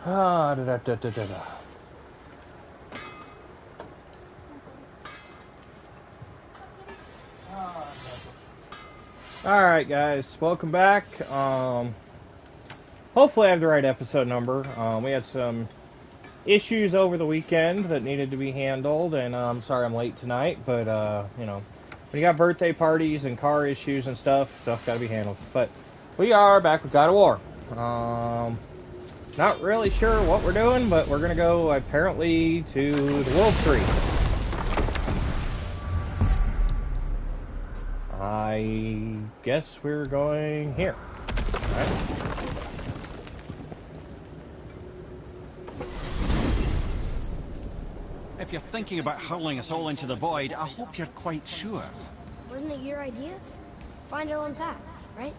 Ah, da, da, da, da, da, da. Alright guys, welcome back. Hopefully I have the right episode number. We had some issues over the weekend that needed to be handled, and I'm sorry I'm late tonight, but you know, when you got birthday parties and car issues and stuff gotta be handled. But we are back with God of War. Not really sure what we're doing, but we're gonna go apparently to the World Tree. I guess we're going here. Right. If you're thinking about hurling us all into the void, I hope you're quite sure. Wasn't it your idea? Find our own path, right?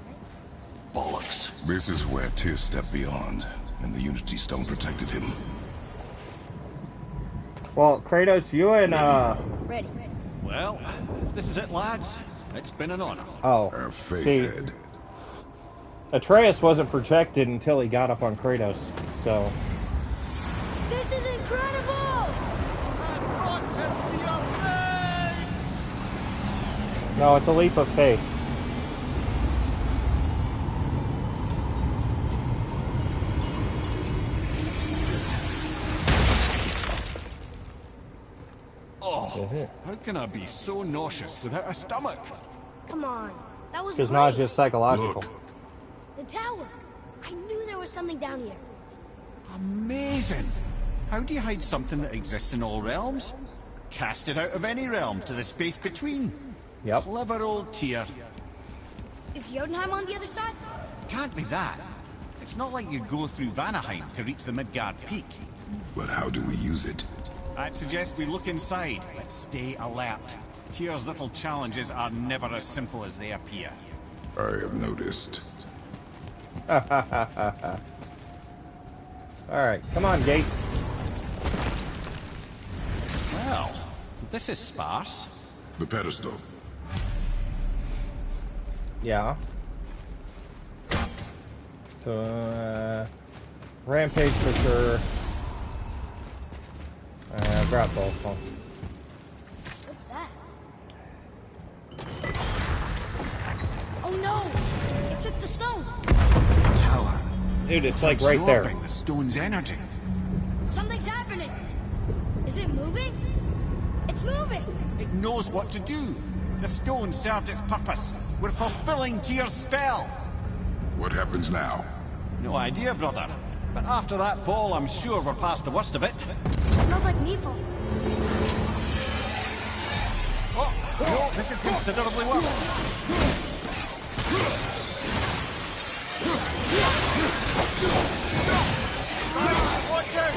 Bollocks. This is where Tyr stepped beyond, and the Unity Stone protected him. Well, Kratos, you and Ready. Well, if this is it, lads, it's been an honor. Oh, Our faith see, head. Atreus wasn't protected until he got up on Kratos, so... This is incredible! No, it's a leap of faith. Oh, how can I be so nauseous without a stomach? Come on, that was Because great. nausea is psychological. Look. The tower. I knew there was something down here. Amazing! How do you hide something that exists in all realms? Cast it out of any realm to the space between. Yep. Clever old Tyr. Is Jotunheim on the other side? Can't be that. It's not like you go through Vanaheim to reach the Midgard Peak. But how do we use it? I'd suggest we look inside, but stay alert. Tyr's little challenges are never as simple as they appear. I have noticed. Alright, come on, Gate. Well, this is sparse. The pedestal. Yeah. So, Rampage for sure. Grab both of them. What's that? Oh no! It took the stone! Tower. Dude, it's like right there. Absorbing the stone's energy. Something's happening! Is it moving? It's moving! It knows what to do. The stone served its purpose. We're fulfilling Tyr's spell. What happens now? No idea, brother. But after that fall, I'm sure we're past the worst of it. Smells like Nephil. Oh, no, this is considerably worse. Watch out!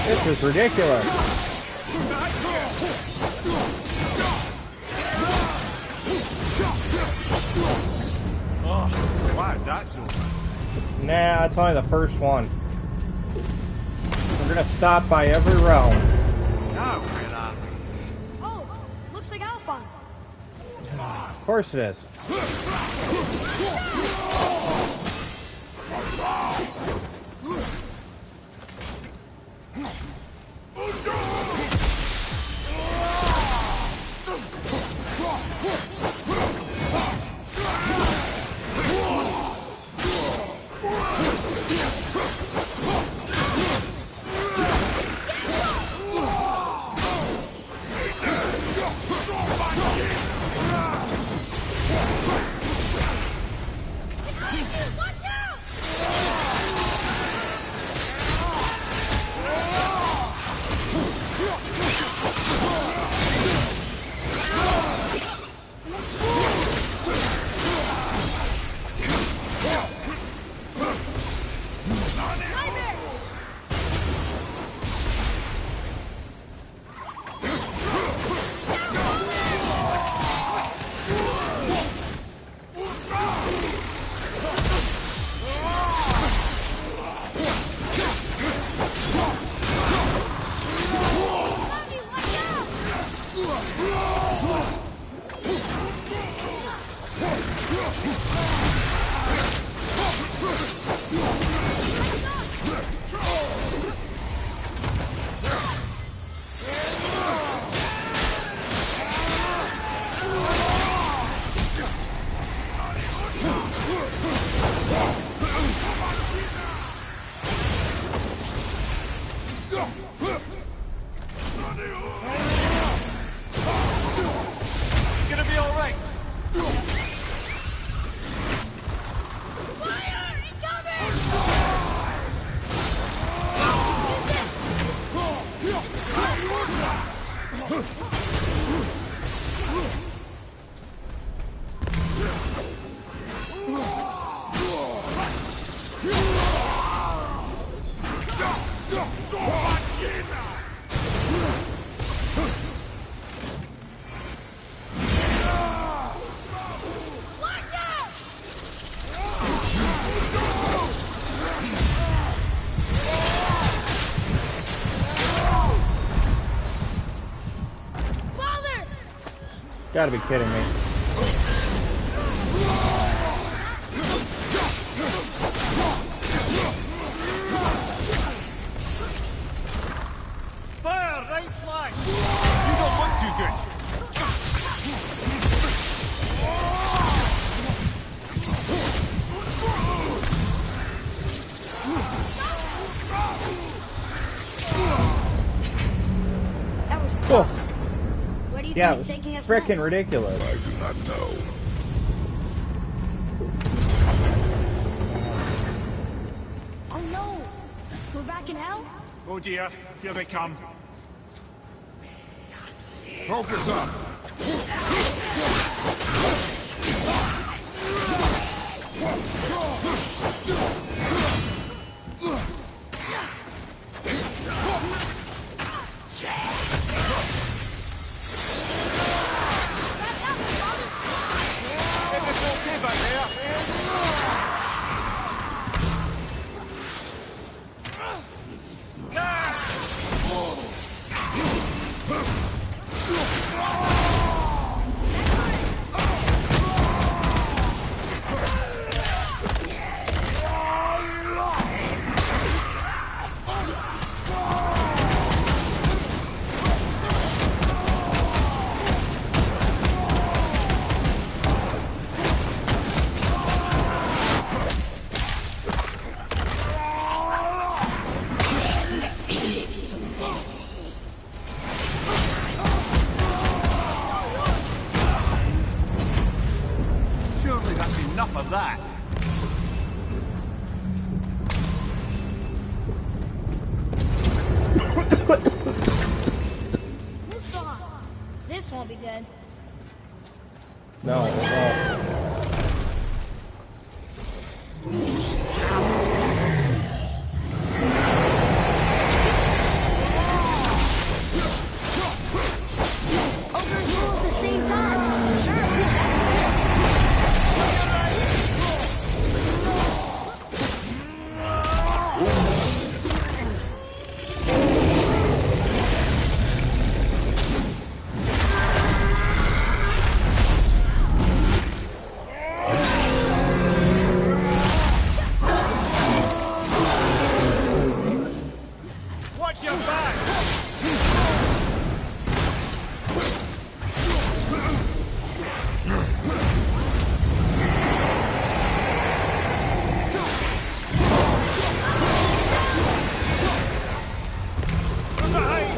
This is ridiculous. Oh, glad that's over. Nah, it's only the first one. We're gonna stop by every realm. Now, where are we? Oh, looks like Alphon. Of course it is. Watch out! Gotta be kidding me. Fire, right flank! You don't look too good. That was Cool. tough. Where do you Yeah, think it's taking us freaking next? ridiculous. I do not know. Oh no! We're back in hell? Oh dear, here they come. Focus up. It's okay back there. Surely that's enough of that. This won't be good. No, no. Over and through at the same time. Sure, that's Watch your back! From behind!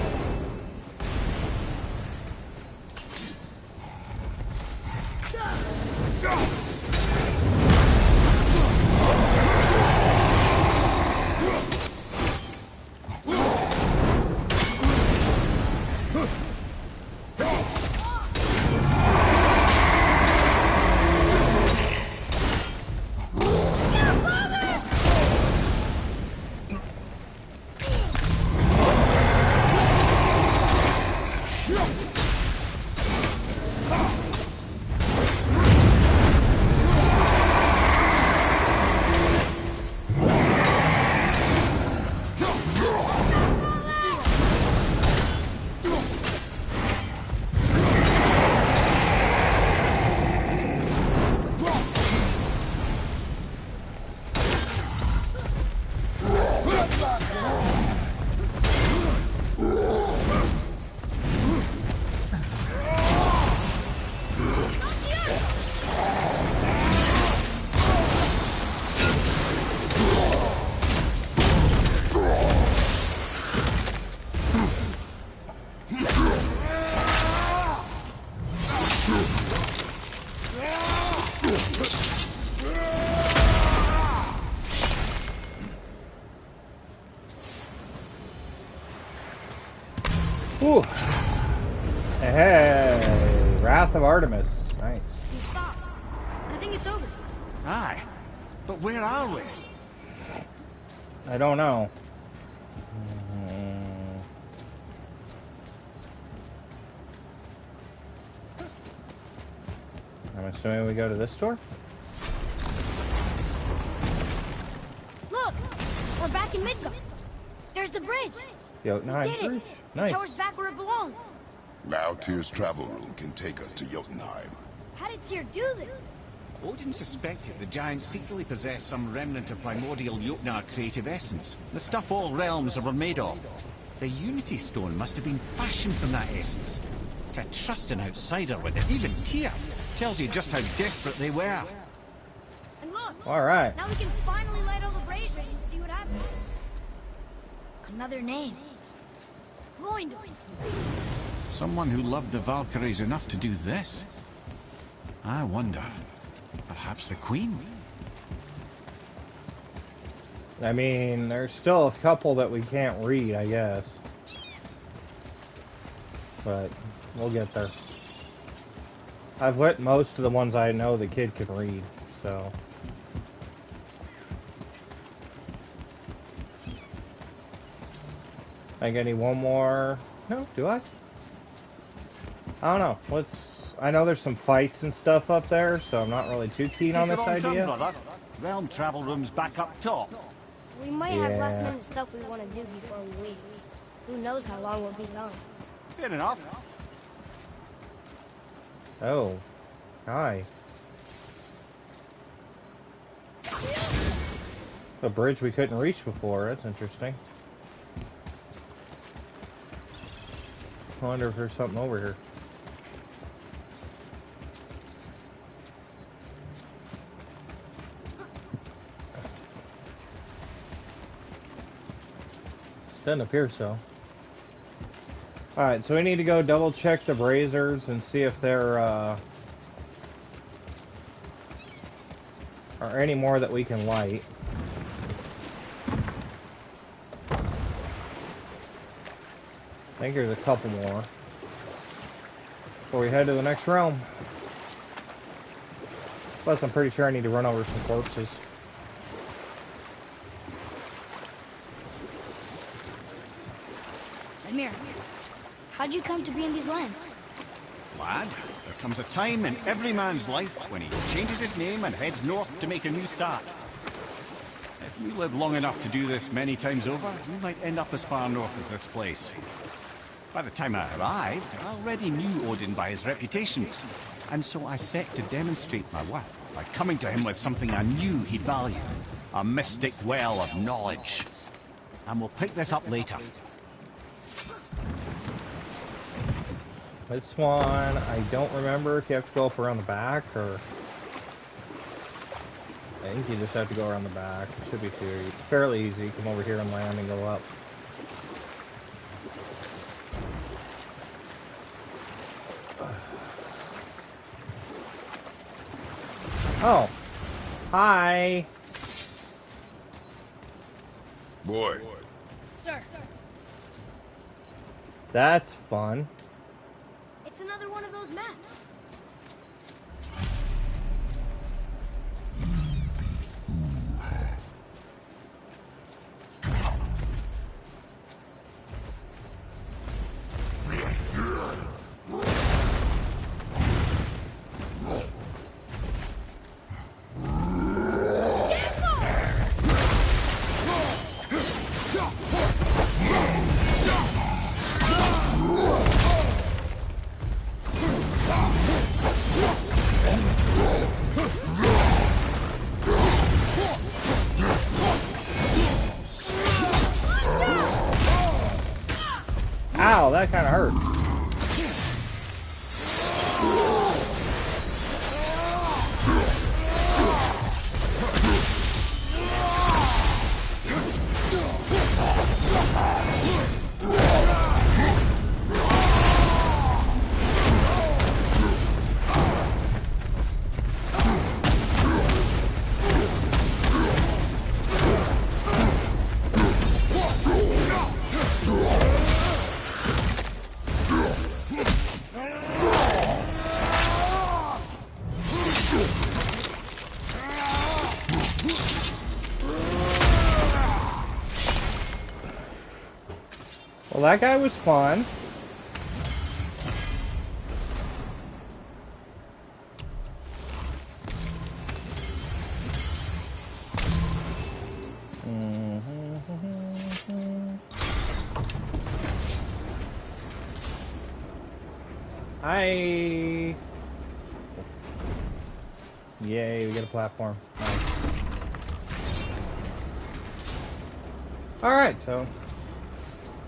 Ooh. Hey, Wrath of Artemis. Nice. You stop. I think it's over. Aye. But where are we? I don't know. I'm assuming we go to this door? Look! We're back in Midgard. There's the bridge. Yo, We nice. did it. The Nice. tower's back where it belongs. Now Tyr's travel room can take us to Jotunheim. How did Tyr do this? Odin suspected the giant secretly possessed some remnant of primordial Jotnar creative essence. The stuff all realms were made of. The Unity Stone must have been fashioned from that essence. To trust an outsider with it, even Tyr, tells you just how desperate they were. And look! Alright. Now we can finally light all the braziers and see what happens. Another name. Gloindor. Someone who loved the Valkyries enough to do this? I wonder. Perhaps the Queen? I mean, there's still a couple that we can't read, I guess. But we'll get there. I've lit most of the ones I know the kid can read, so. I think I need one more. No, do I? I don't know. I know there's some fights and stuff up there, so I'm not really too keen on this idea. Brother. Realm travel room's back up top. We might have last minute stuff we want to do before we leave. Who knows how long we'll be gone. Fair enough. Oh. Hi. A bridge we couldn't reach before. That's interesting. I wonder if there's something over here. Doesn't appear so. Alright, so we need to go double check the braziers and see if there are any more that we can light. I think there's a couple more before we head to the next realm. Plus, I'm pretty sure I need to run over some corpses. Amir, how'd you come to be in these lands? Lad, there comes a time in every man's life when he changes his name and heads north to make a new start. If you live long enough to do this many times over, you might end up as far north as this place. By the time I arrived, I already knew Odin by his reputation, and so I set to demonstrate my worth by coming to him with something I knew he'd value. A mystic well of knowledge. And we'll pick this up later. This one, I don't remember if you have to go up around the back or... I think you just have to go around the back. It should be fairly easy. Come over here and land and go up. Oh. Hi. Boy. Sir, That's fun. it's another one of those maps. Ow, that kind of hurt. Well, that guy was fun. Yay, we get a platform. Nice. Alright, so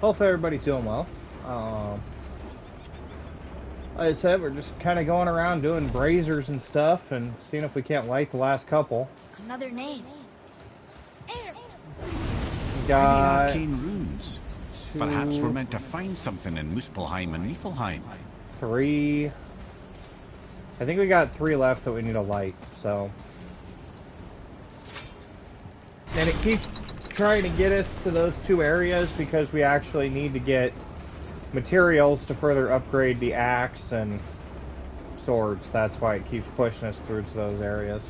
hopefully everybody's doing well. Like I said, we're just kind of going around doing braziers and stuff and seeing if we can't light the last couple. Another name. Got Arcane runes. Perhaps we're meant to find something in Muspelheim and Niflheim. 3. I think we got 3 left that we need to light, so. And it keeps trying to get us to those 2 areas because we actually need to get materials to further upgrade the axe and swords. That's why it keeps pushing us through to those areas.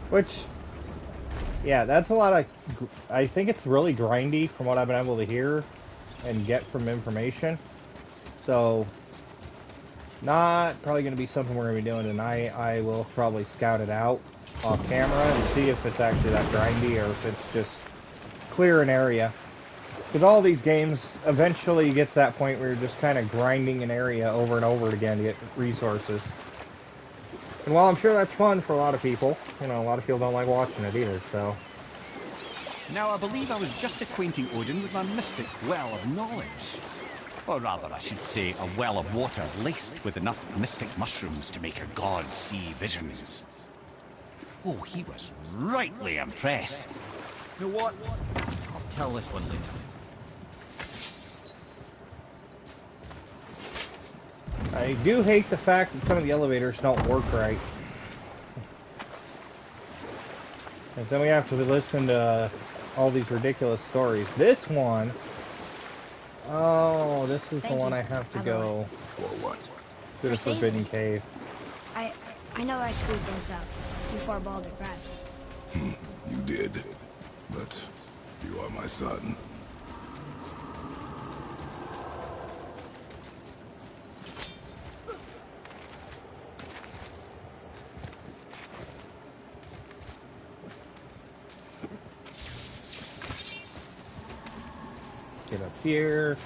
Which, yeah, that's a lot of... I think it's really grindy from what I've been able to hear and get from information. So, not probably going to be something we're going to be doing tonight. I will probably scout it out off camera and see if it's actually that grindy or if it's just clear an area. Because all these games, eventually you get to that point where you're just kind of grinding an area over and over again to get resources. And while I'm sure that's fun for a lot of people, you know, a lot of people don't like watching it either, so... Now, I believe I was just acquainting Odin with my mystic well of knowledge. Or rather, I should say, a well of water laced with enough mystic mushrooms to make a god see visions. Oh, he was rightly impressed. You know what? I'll tell this one later. I do hate the fact that some of the elevators don't work right. And then we have to listen to all these ridiculous stories. This one... Oh, this is the one I have to go... For what? To the Forbidden Cave. I know I screwed things up before Baldur grabbed me. You did. But you are my son. Get up here.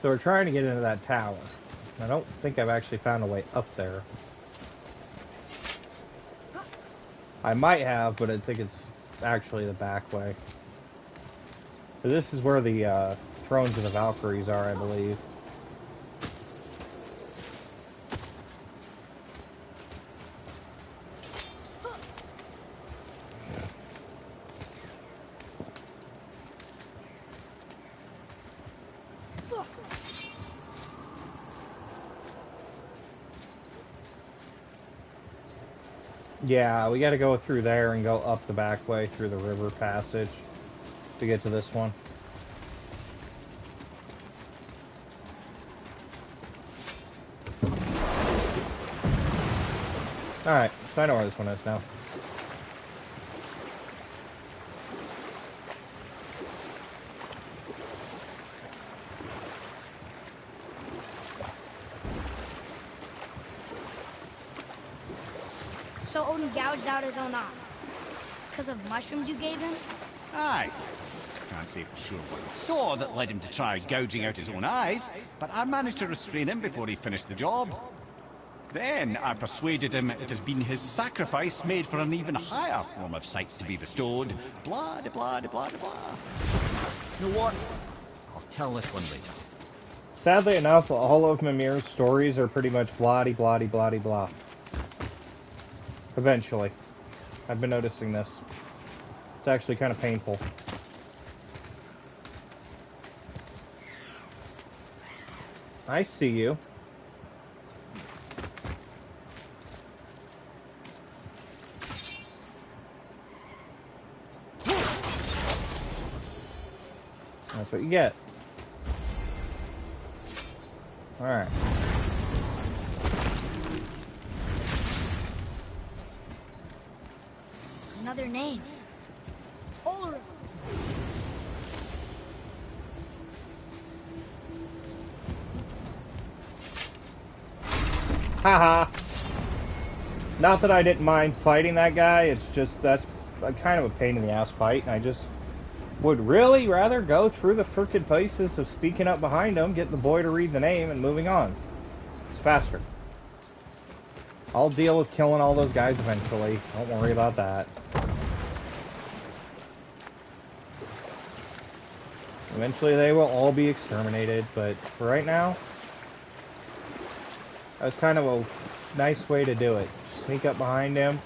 So we're trying to get into that tower. I don't think I've actually found a way up there. I might have, but I think it's actually the back way. So this is where the thrones of the Valkyries are, I believe. Yeah, we gotta go through there and go up the back way through the river passage to get to this one. Alright, so I know where this one is now. So Odin gouged out his own eye. Because of mushrooms you gave him? Aye. Can't say for sure what he saw that led him to try gouging out his own eyes, but I managed to restrain him before he finished the job. Then I persuaded him it has been his sacrifice made for an even higher form of sight to be bestowed. Blah, de blah, de blah, de blah. You know what? I'll tell this one later. Sadly enough, all of Mimir's stories are pretty much blah-de-blah-de-blah-de-blah. Eventually. I've been noticing this. It's actually kind of painful. I see you. That's what you get. Alright. Another name. Ulrich. Haha. Not that I didn't mind fighting that guy, it's just that's a kind of a pain in the ass fight, and I just would really rather go through the frickin' paces of sneaking up behind him, getting the boy to read the name, and moving on. It's faster. I'll deal with killing all those guys eventually. Don't worry about that. Eventually they will all be exterminated, but for right now, that's kind of a nice way to do it. Sneak up behind him,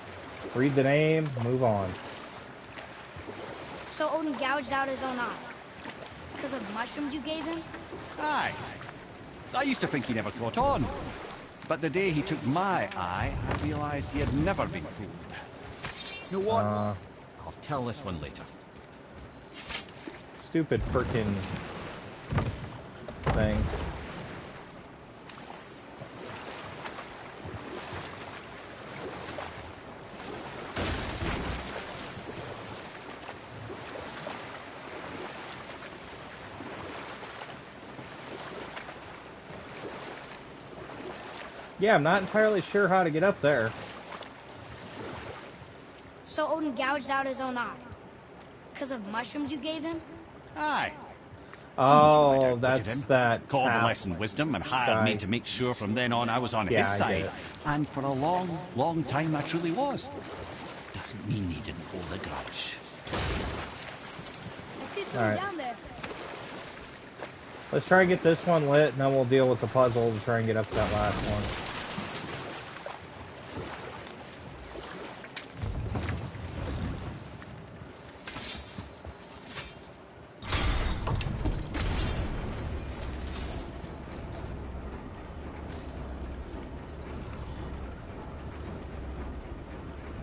read the name, move on. So Odin gouged out his own eye. Because of mushrooms you gave him? Aye. I used to think he never caught on. But the day he took my eye, I realized he had never been fooled. You know what? I'll tell this one later. Stupid frickin' thing. Yeah, I'm not entirely sure how to get up there. So Odin gouged out his own eye. Because of mushrooms you gave him? Aye. Oh, that's that. Called the lesson wisdom and hired me to make sure from then on I was on his side. And for a long, long time I truly was. Doesn't mean he didn't hold a grudge. I see something down there. Let's try and get this one lit, and then we'll deal with the puzzle to try and get up to that last one.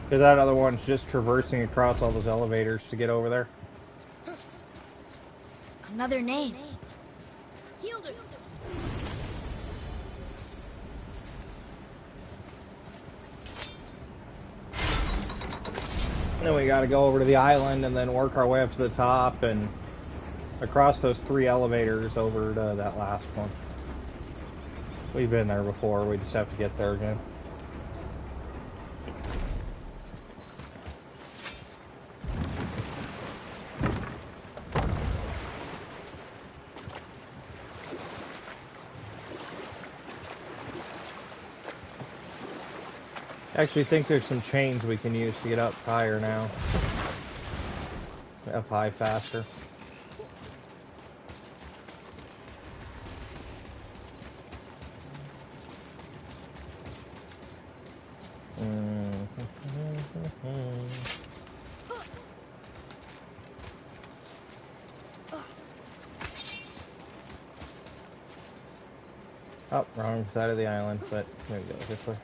Because that other one's just traversing across all those elevators to get over there. Another name. Healed her. And then we gotta go over to the island and then work our way up to the top and across those 3 elevators over to that last one. We've been there before, we just have to get there again. I actually think there's some chains we can use to get up higher now. Up high faster. Oh, wrong side of the island, but there we go, this way.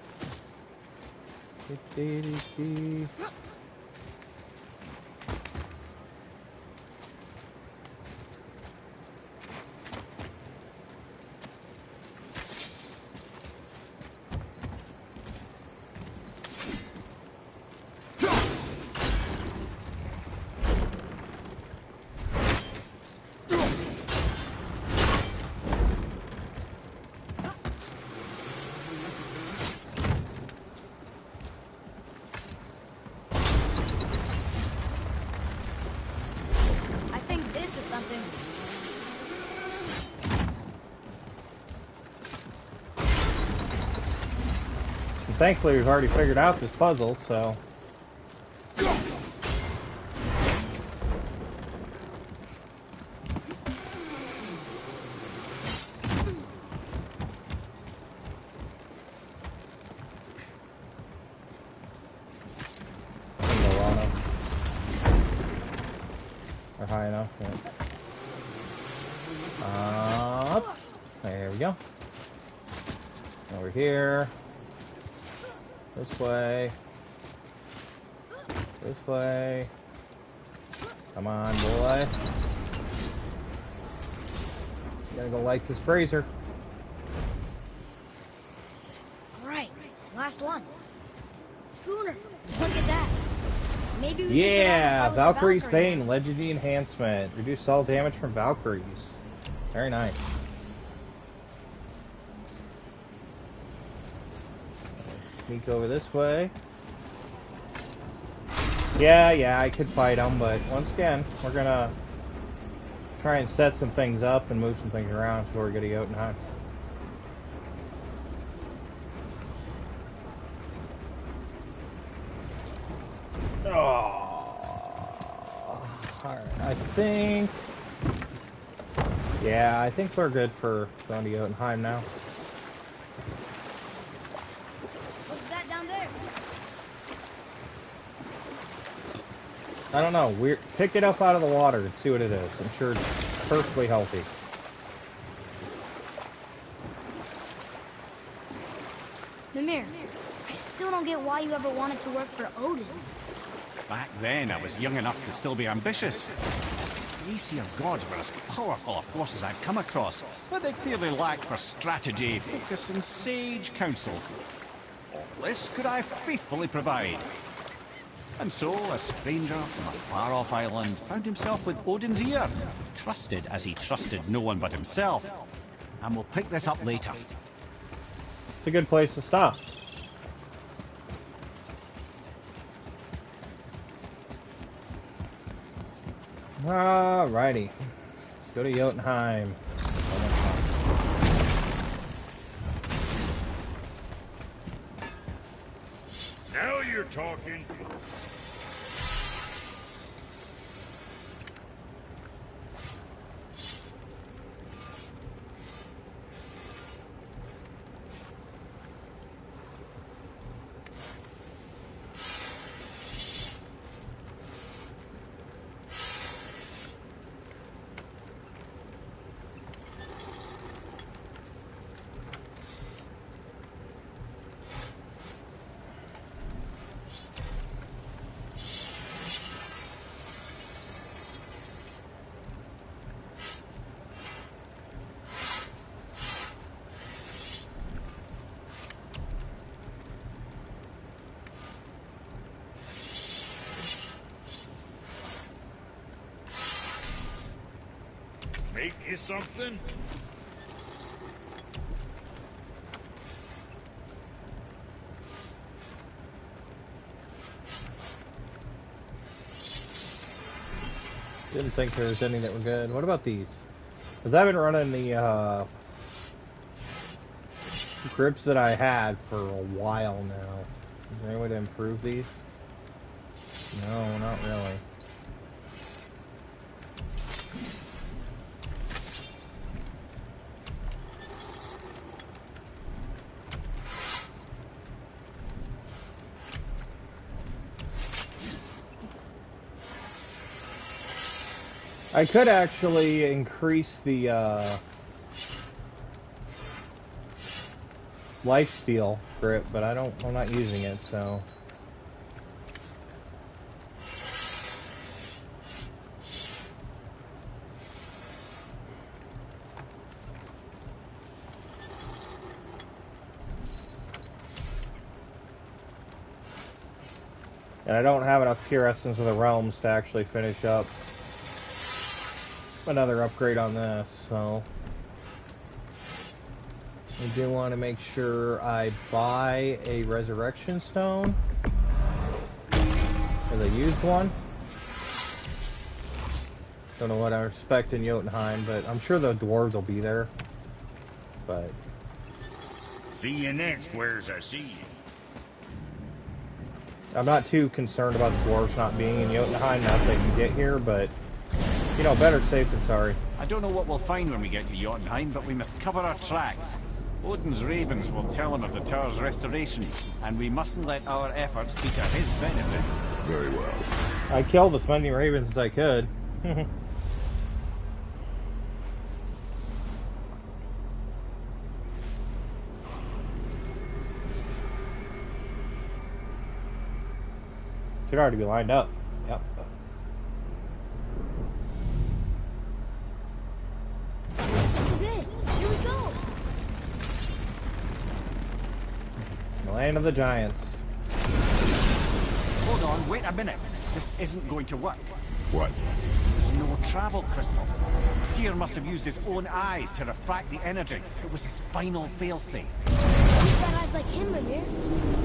Thankfully, we've already figured out this puzzle, so... Or high enough, yeah. Up. There we go. Over here. This way. This way. Come on, boy. You gotta go light this brazier. Alright, last one. Gunnar, look at that. Maybe we Yeah, can Valkyrie's Bane, Legendary Enhancement. Reduce all damage from Valkyries. Very nice. sneak over this way. Yeah, I could fight them, but once again, we're gonna try and set some things up and move some things around before we go to Jotunheim. Oh, alright, I think... Yeah, I think we're good for going to Jotunheim now. What's that down there? I don't know. We pick it up out of the water and see what it is. I'm sure it's perfectly healthy. Mimir, I still don't get why you ever wanted to work for Odin. Back then, I was young enough to still be ambitious. The Aesir gods were as powerful a force as I've come across, but they clearly lacked for strategy, focus, and sage counsel. All this could I faithfully provide. And so, a stranger from a far-off island found himself with Odin's ear, trusted as he trusted no one but himself. And we'll pick this up later. It's a good place to stop. Alrighty. Let's go to Jotunheim. Now you're talking. Make you something? Didn't think there was any that were good. What about these? Because I've been running the grips that I had for a while now. Is there any way to improve these? No, not really. I could actually increase the lifesteal grip, but I'm not using it, so. And I don't have enough pure essence of the realms to actually finish up another upgrade on this, so I do want to make sure I buy a resurrection stone, or the used one. Don't know what I expect in Jotunheim, but I'm sure the dwarves will be there. But See you next, where's I see you. I'm not too concerned about the dwarves not being in Jotunheim, not that they can get here, but you know, better safe than sorry. I don't know what we'll find when we get to Jotunheim, but we must cover our tracks. Odin's ravens will tell him of the tower's restoration, and we mustn't let our efforts be to his benefit. Very well. I killed as many ravens as I could. Should already be lined up. Yep. This is it. Here we go. The land of the giants. Hold on, wait a minute. This isn't going to work. What? There's no travel crystal. Tyr must have used his own eyes to refract the energy. It was his final failsafe. got eyes like him, Mimir.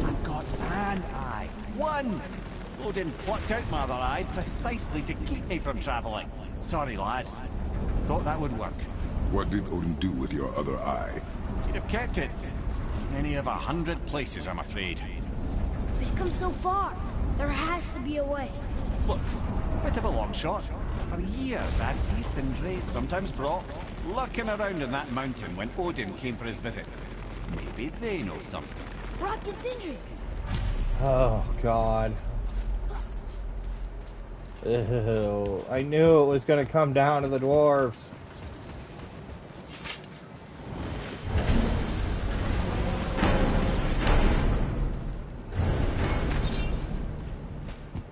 I've got an eye. One! Odin plucked out my other eye precisely to keep me from travelling. Sorry, lads. Thought that would work. What did Odin do with your other eye? He'd have kept it. Many of 100 places, I'm afraid. We've come so far. There has to be a way. Look, bit of a long shot. For years, I'd see Sindri, sometimes Brock, lurking around in that mountain when Odin came for his visits. Maybe they know something. Brock and Sindri. Oh, God. Ew. I knew it was going to come down to the dwarves.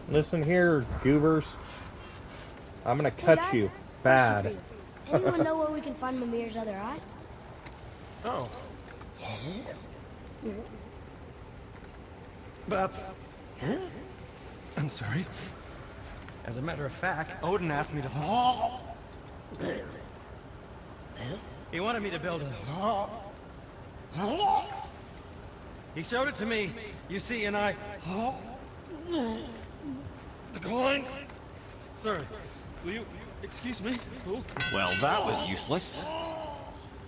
Listen here, goobers. I'm going to cut Hey, guys, you. question Bad. for you. Anyone know where we can find Mimir's other eye? Oh. That's... I'm sorry. As a matter of fact, Odin asked me to... He wanted me to build a... He showed it to me, you see, and I... Declined. Sorry. Will you excuse me? Well, that was useless.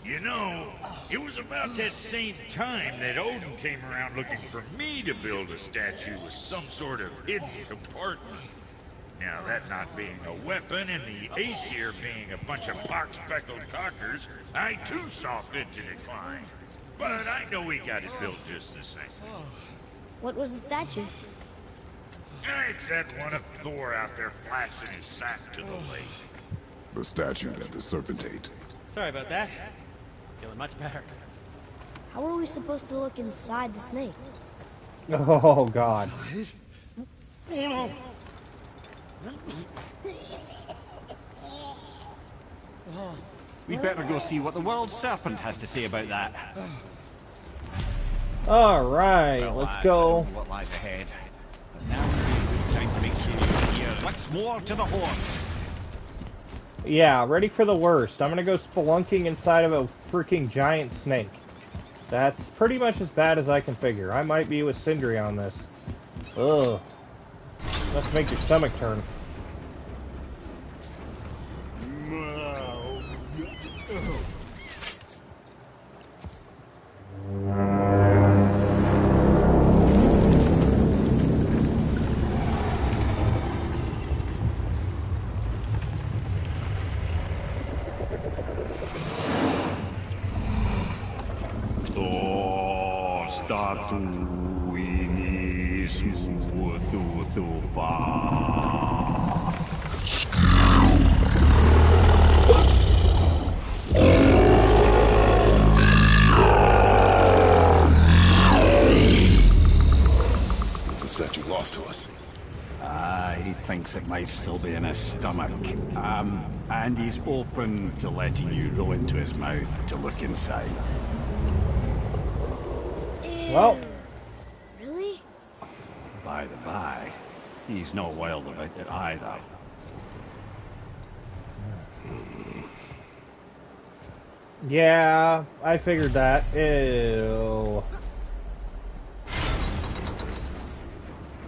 You know, it was about that same time that Odin came around looking for me to build a statue with some sort of hidden compartment. Now, that not being a weapon and the Aesir being a bunch of pock-speckled cockers, I too saw fit to decline. But I know we got it built just the same. What was the statue? It's that one of Thor out there flashing his sack to the lake. The statue that the serpent ate. Sorry about that. Feeling much better. How are we supposed to look inside the snake? Oh, God. We'd better go see what the world serpent has to say about that. All right, Well, let's lads, go. I don't know what lies ahead. But now would be a good time to make sure you hear once more to the horn. Yeah, ready for the worst. I'm gonna go spelunking inside of a freaking giant snake. That's pretty much as bad as I can figure. I might be with Sindri on this. Ugh. Let's make your stomach turn. Is the statue lost to us? He thinks it might still be in his stomach. And he's open to letting you go into his mouth to look inside. Well. Really? By the by, he's not wild about it either. Yeah, I figured that. Ew.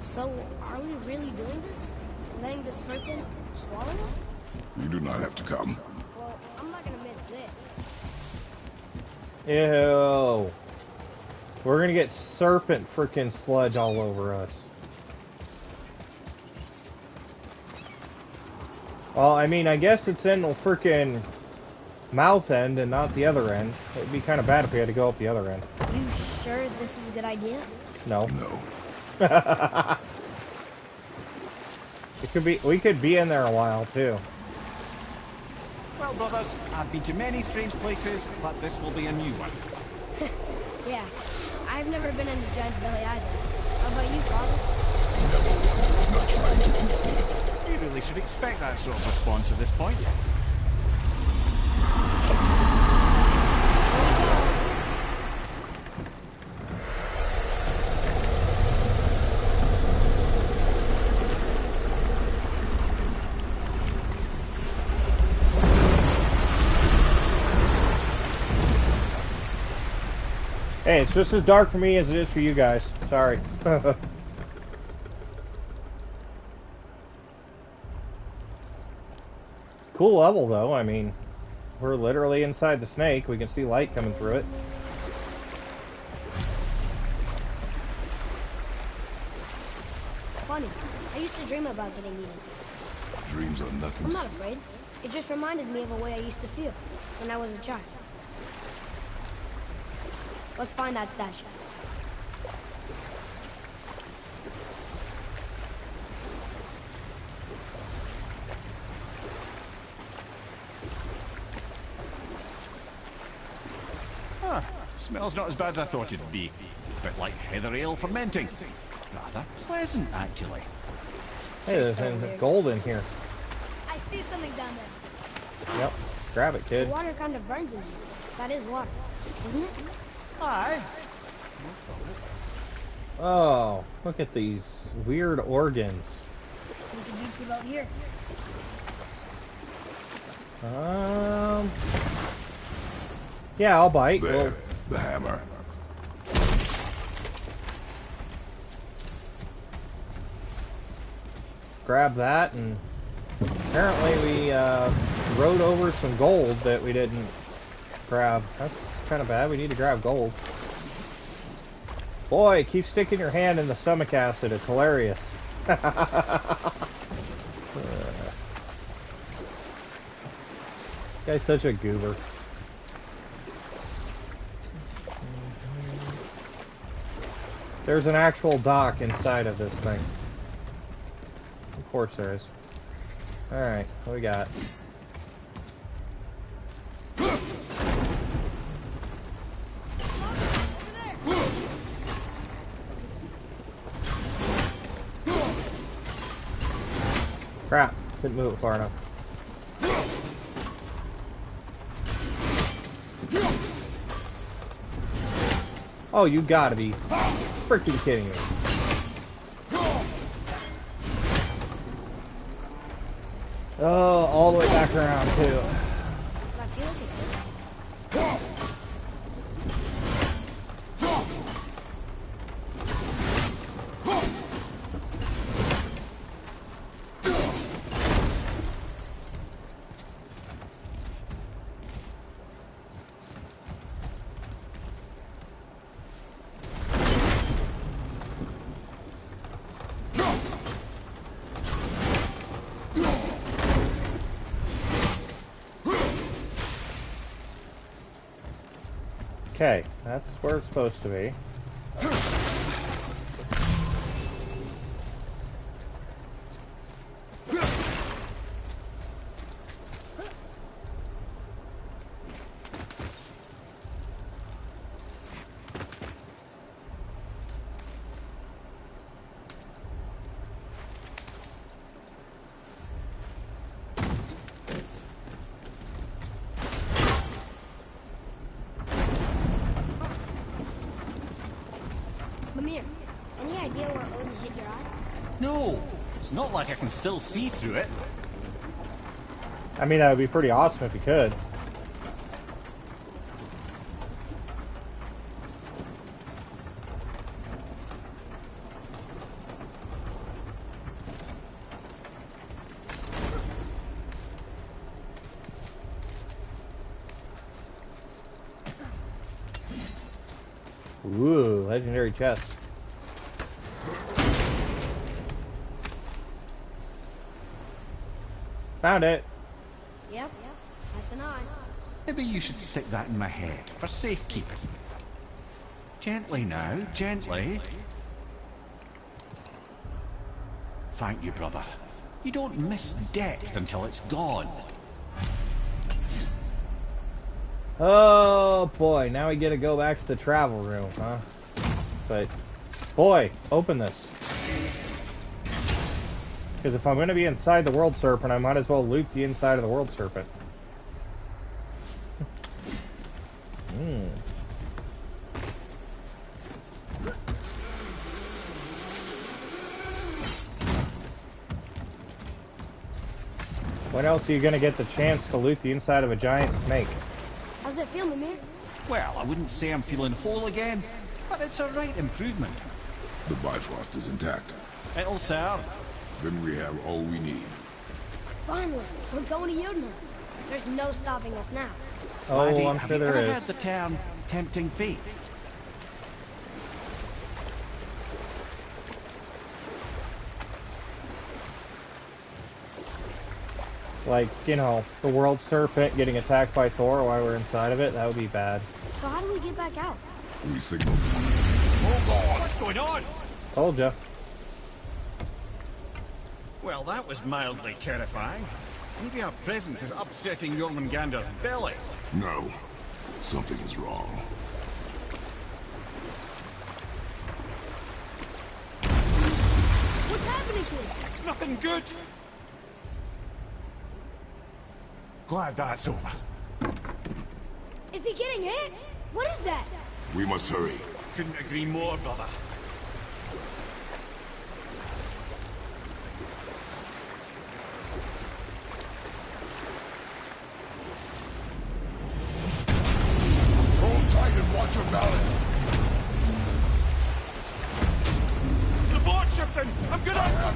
So, are we really doing this? Letting the serpent swallow us? You do not have to come. Well, I'm not gonna miss this. Ew. We're gonna get serpent freaking sludge all over us. Well, I mean, I guess it's in the freaking mouth end and not the other end. It'd be kind of bad if we had to go up the other end. You sure this is a good idea? No. No. It could be. We could be in there a while too. Well, brothers, I've been to many strange places, but this will be a new one. Yeah. I've never been in the giant's belly either. How about you, Father? It's not trying to eat me. You really should expect that sort of response at this point. Hey, it's just as dark for me as it is for you guys. Sorry. Cool level, though. I mean, we're literally inside the snake. We can see light coming through it. Funny. I used to dream about getting eaten. Dreams are nothing I'm to... not afraid. It just reminded me of a way I used to feel when I was a child. Let's find that statue. Ah, smells not as bad as I thought it'd be. A bit like heather ale fermenting. Rather pleasant, actually. Hey, there's some gold in here. I see something down there. Yep. Grab it, The kid. water kind of burns in here. That is water, isn't it? Aye. Oh, look at these weird organs. We could use it out here. Yeah, I'll bite. There, We'll the hammer. grab that, and apparently we rode over some gold that we didn't grab. That's kind of bad. We need to grab gold. Boy, keep sticking your hand in the stomach acid. It's hilarious. Guy's such a goober. There's an actual dock inside of this thing. Of course there is. Alright, what we got? Crap, couldn't move it far enough. Oh, you gotta be freaking kidding me. Oh, all the way back around, too. But I feel like it. Okay, that's where it's supposed to be. Mimir, any idea where Odin hit your eye? No, it's not like I can still see through it. I mean, that would be pretty awesome if you could. Ooh, legendary chest. Found it. Yep, that's an eye. Maybe you should stick that in my head for safekeeping. Gently now, gently. Thank you, brother. You don't miss depth until it's gone. Oh boy, now we get to go back to the travel room, huh? But, boy, open this. Because if I'm going to be inside the World Serpent, I might as well loot the inside of the World Serpent. When else are you going to get the chance to loot the inside of a giant snake? How's it feel, Mimir? Well, I wouldn't say I'm feeling whole again, but it's a right improvement. The Bifrost is intact. It'll serve. Then we have all we need. Finally, we're going to Yudna. There's no stopping us now. Oh, Laddie, I'm have sure you there ever is. heard the term tempting fate? Like, you know, the world serpent getting attacked by Thor while we're inside of it, that would be bad. So how do we get back out? We signaled. What's going on? Told ya. Well, that was mildly terrifying. Maybe our presence is upsetting Jormungandr's belly. No. Something is wrong. What's happening to him? Nothing good. Glad that's over. Is he getting hit? What is that? We must hurry. Couldn't agree more, brother. Hold tight and watch your balance. The board's shifting! I'm gonna...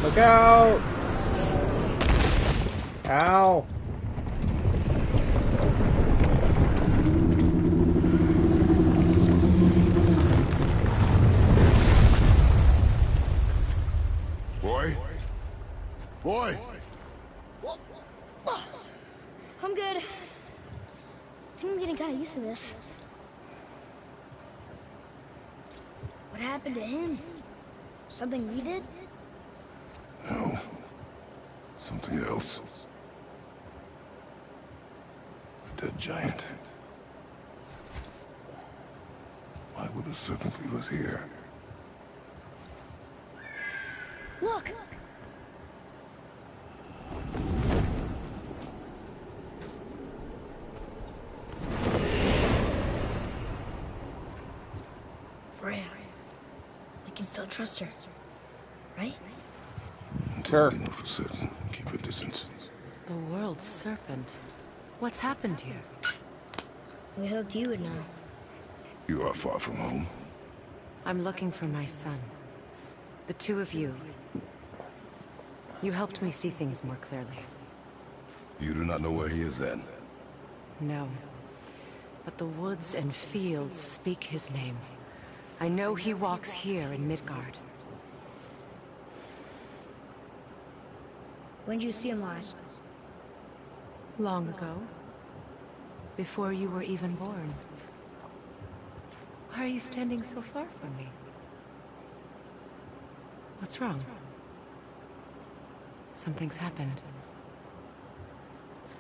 Look out! Ow! Boy? Boy! I'm good. I think I'm getting kind of used to this. What happened to him? Something we did? No. Something else. A dead giant. Why would the serpent leave us here? Look! Freya. We can still trust her, right? Until we know for certain, keep your distance. The world's serpent. What's happened here? We hoped you would know. You are far from home. I'm looking for my son. The two of you. You helped me see things more clearly. You do not know where he is then? No. But the woods and fields speak his name. I know he walks here in Midgard. When did you see him last? Long ago. Before you were even born. Why are you standing so far from me? What's wrong? Something's happened.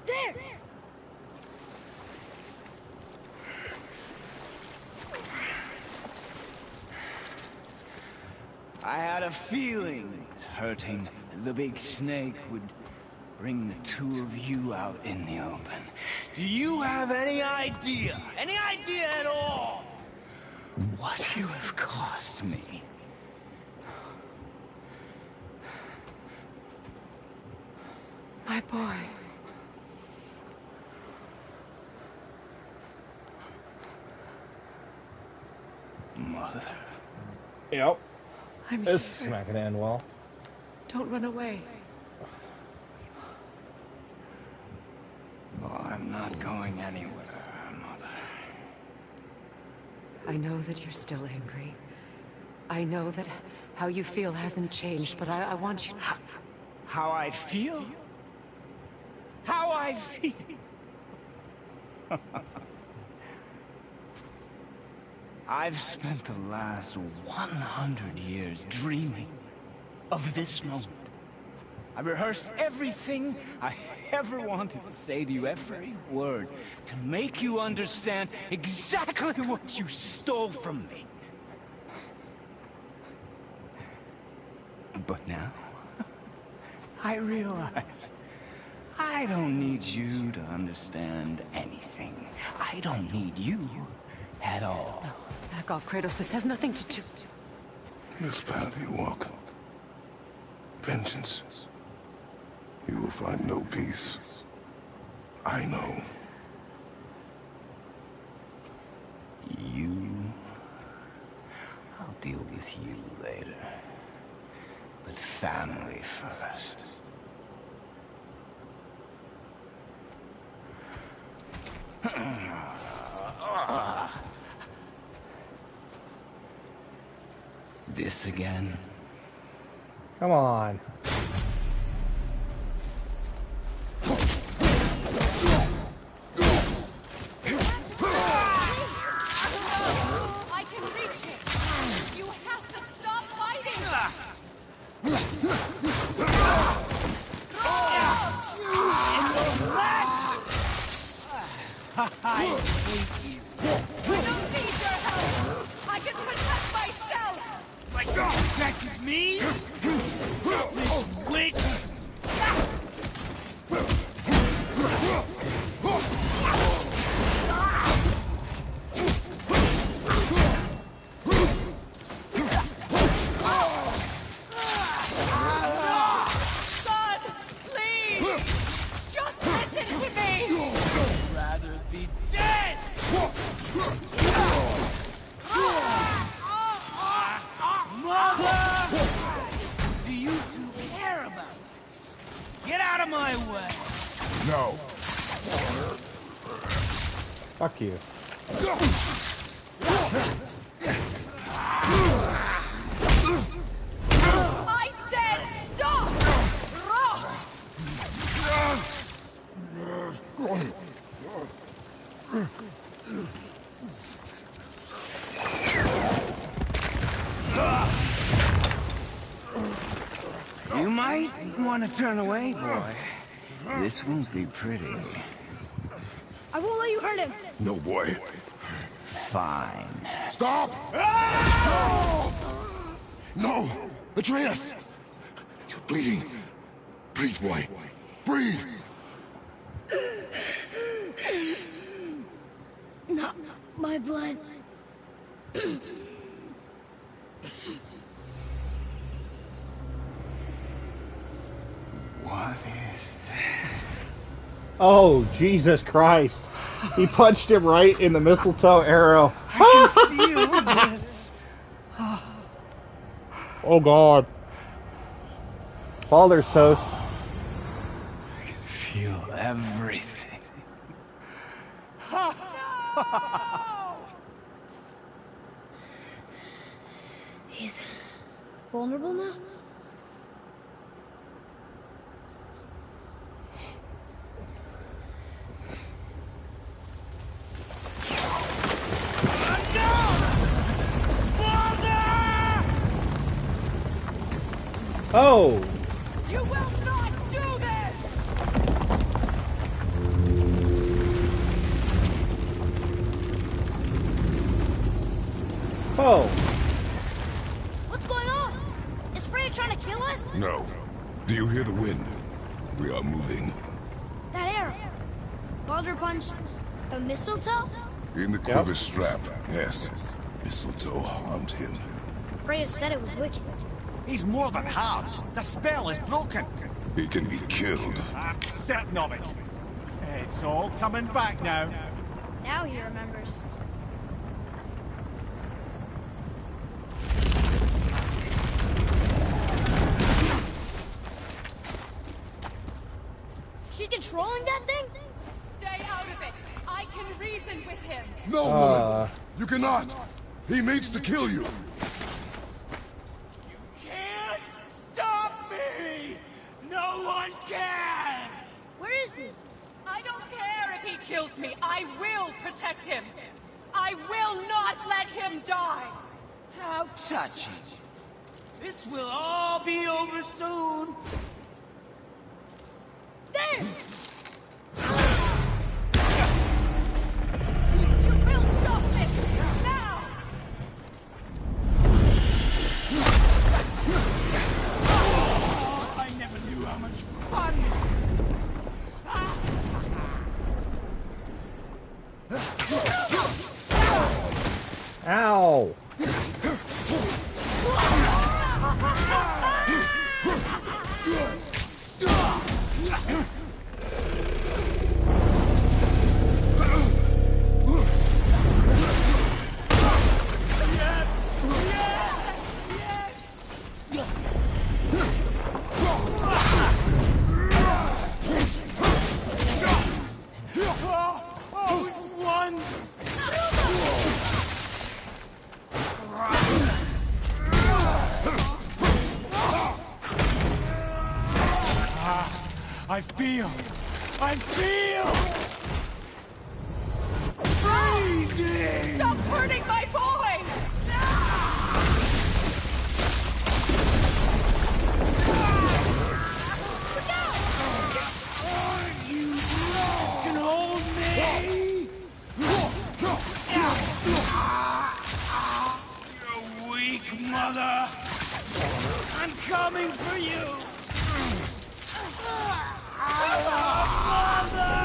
There! I had a feeling that hurting the big snake would bring the two of you out in the open. Do you have any idea at all, what you have cost me? My boy. Mother. Yep. I'm This here. is not gonna end well. Don't run away. Oh, I'm not going anywhere, Mother. I know that you're still angry. I know that how you feel hasn't changed, but I want you to... How I feel? How I feel? I've spent the last 100 years dreaming of this moment. I rehearsed everything I ever wanted to say to you, every word, to make you understand exactly what you stole from me. But now, I realize I don't need you to understand anything. I don't need you at all. Back off, Kratos. This has nothing to do... This path you walk, vengeance, you will find no peace. I know. You... I'll deal with you later. But family first. This again? Come on. I can reach it. You have to stop fighting. I hate you. I don't need your help. I can protect myself. Like you protected me? Selfish witch! Son, please. Just listen to me. I'd rather be dead! Mother! Do you two care about this? Get out of my way! No. Fuck you. I said stop. Rot. You might want to turn away, boy. This won't be pretty. I won't let you hurt him. No, boy. Fine. Stop! No! Atreus! You're bleeding. Breathe, boy. Breathe! Not my blood. What is that? Oh, Jesus Christ. He punched him right in the mistletoe arrow. I can feel this. Oh, God. Father's toast. I can feel everything. He's vulnerable now? Oh! You will not do this. Oh! What's going on? Is Freya trying to kill us? No. Do you hear the wind? We are moving. That arrow. Baldur punched the mistletoe? In the crevice strap, yes. Mistletoe harmed him. Freya said it was wicked. He's more than harmed. The spell is broken. He can be killed. I'm certain of it. It's all coming back now. Now he remembers. She's controlling that thing? Stay out of it. I can reason with him. No, woman! You cannot! He means to kill you! Can't stop me! No one can! Where is he? I don't care if he kills me. I will protect him. I will not let him die. How touching. This will all be over soon. There! You will stop this now. I never knew how much fun this I feel freezing! Stop hurting my boy! You can hold me! You weak mother! I'm coming for you! Mother!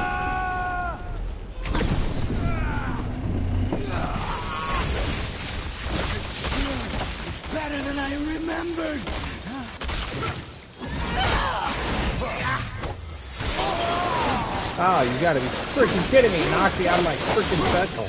It's better than I remembered! Oh, you gotta be freaking kidding me. Knocked me out of my freaking special.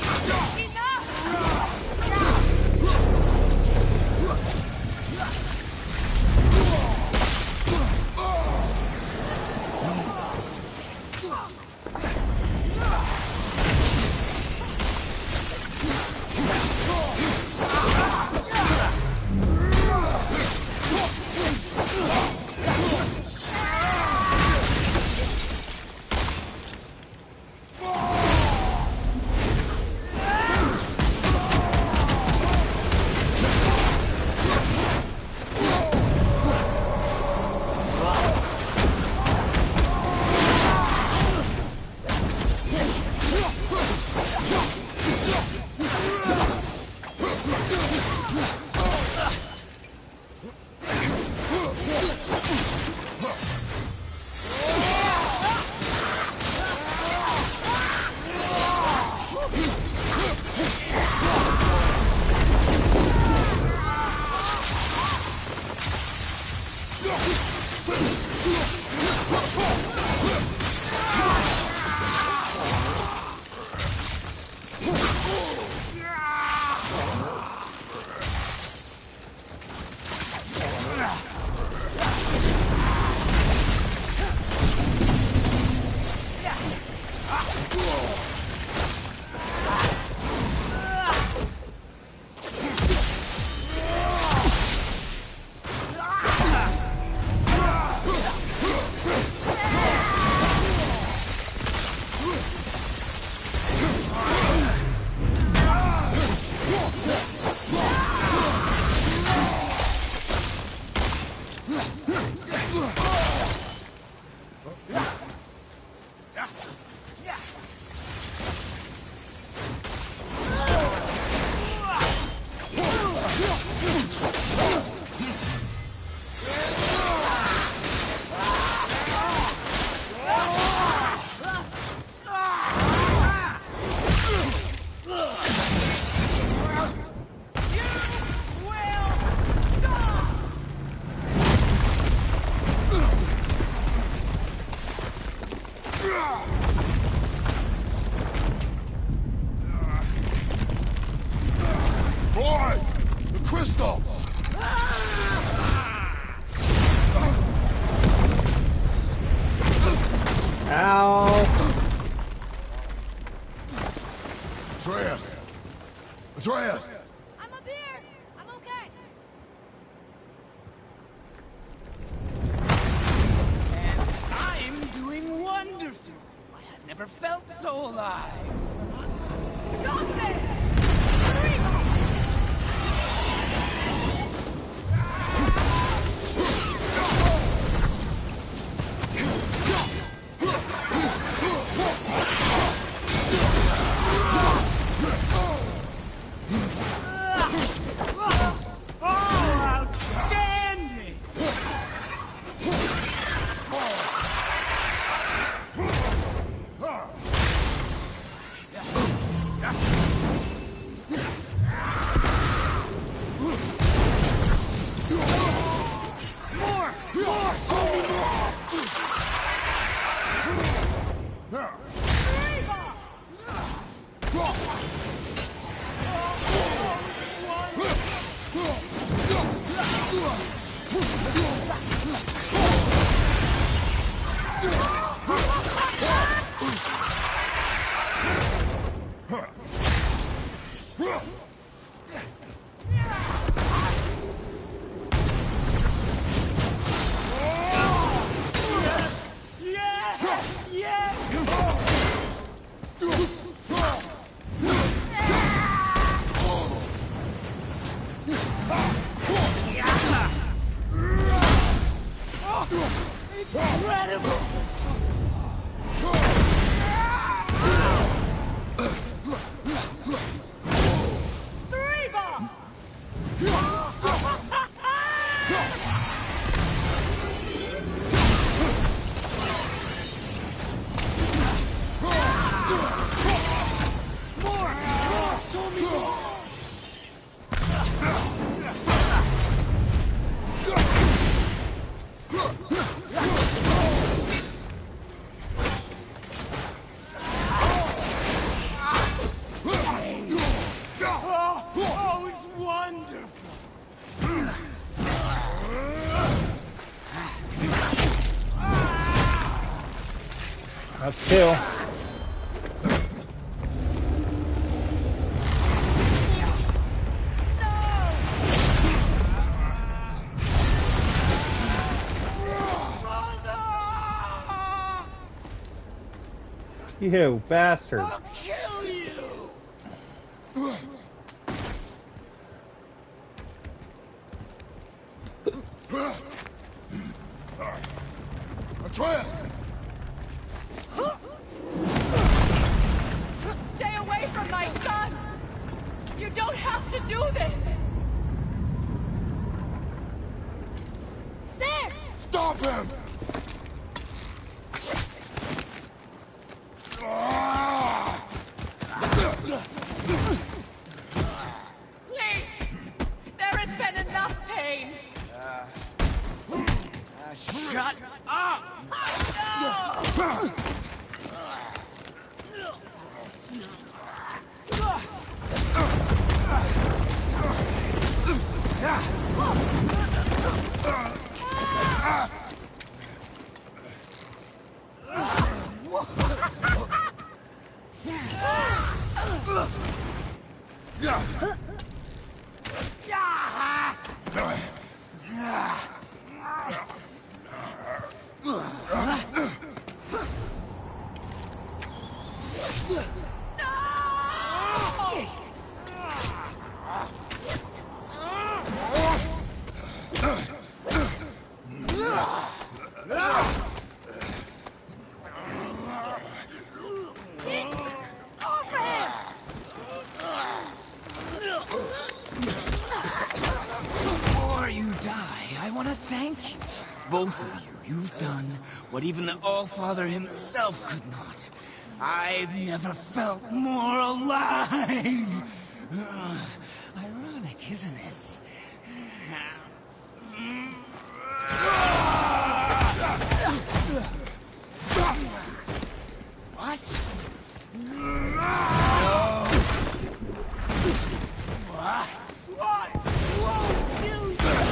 Boy! The crystal! Ow! Atreus! Atreus! I'm up here! I'm okay! And I'm doing wonderful! I have never felt so alive! Stop this! Hurry! Outstanding! More! Show me more! Incredible! Three ball! Show me more! Oh, it's wonderful! That's two. You bastard. I'll kill you! Atreus! Stay away from my son! You don't have to do this! There! Stop him! Please! There has been enough pain! Shut up! Before you die, I want to thank you. Both of you, you've done what even the All-Father himself could not. I've never felt more alive. Ironic, isn't it? What? What? Won't you die?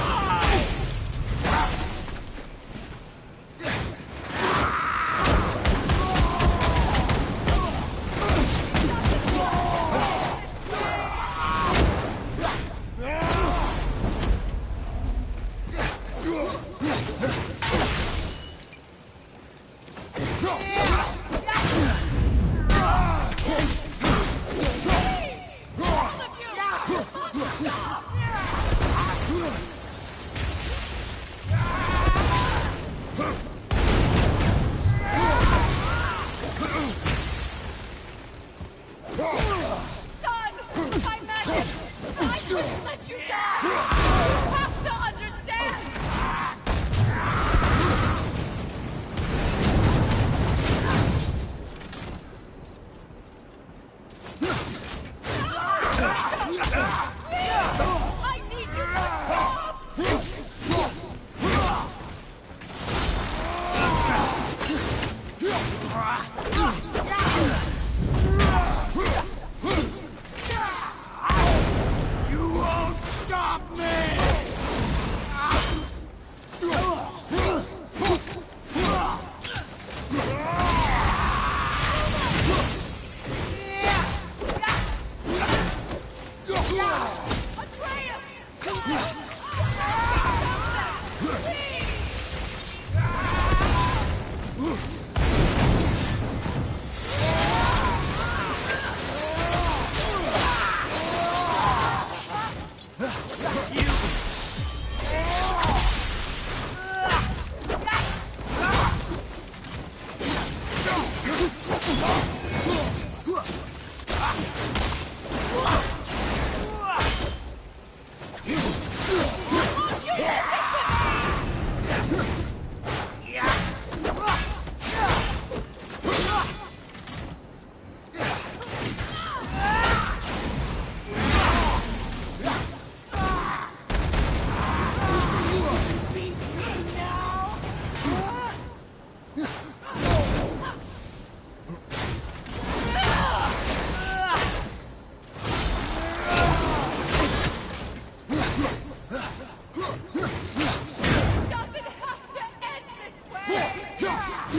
My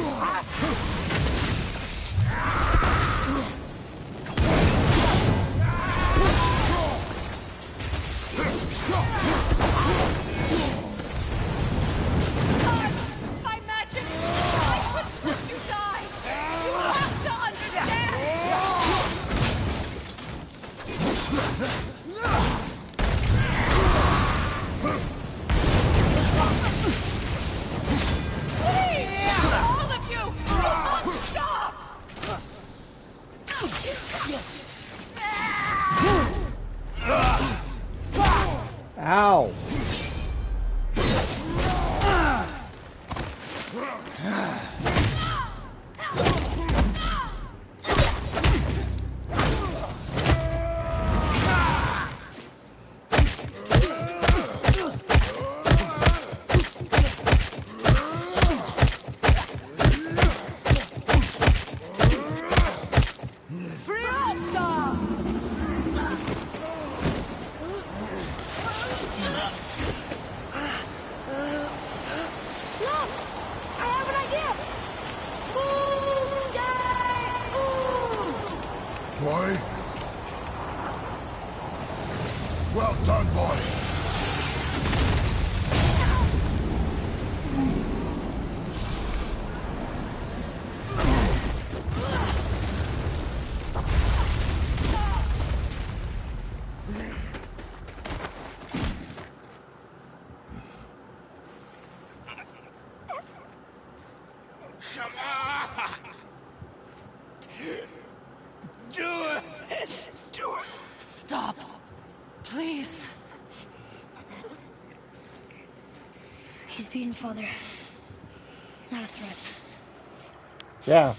magic! I couldn't let you die! You have to understand! Please! All of you! Stop! Ow! Look! I have an idea! Boy? Well done, boy. Come on! Do it! Do it! Stop. Please. He's beaten Father. Not a threat. Yeah.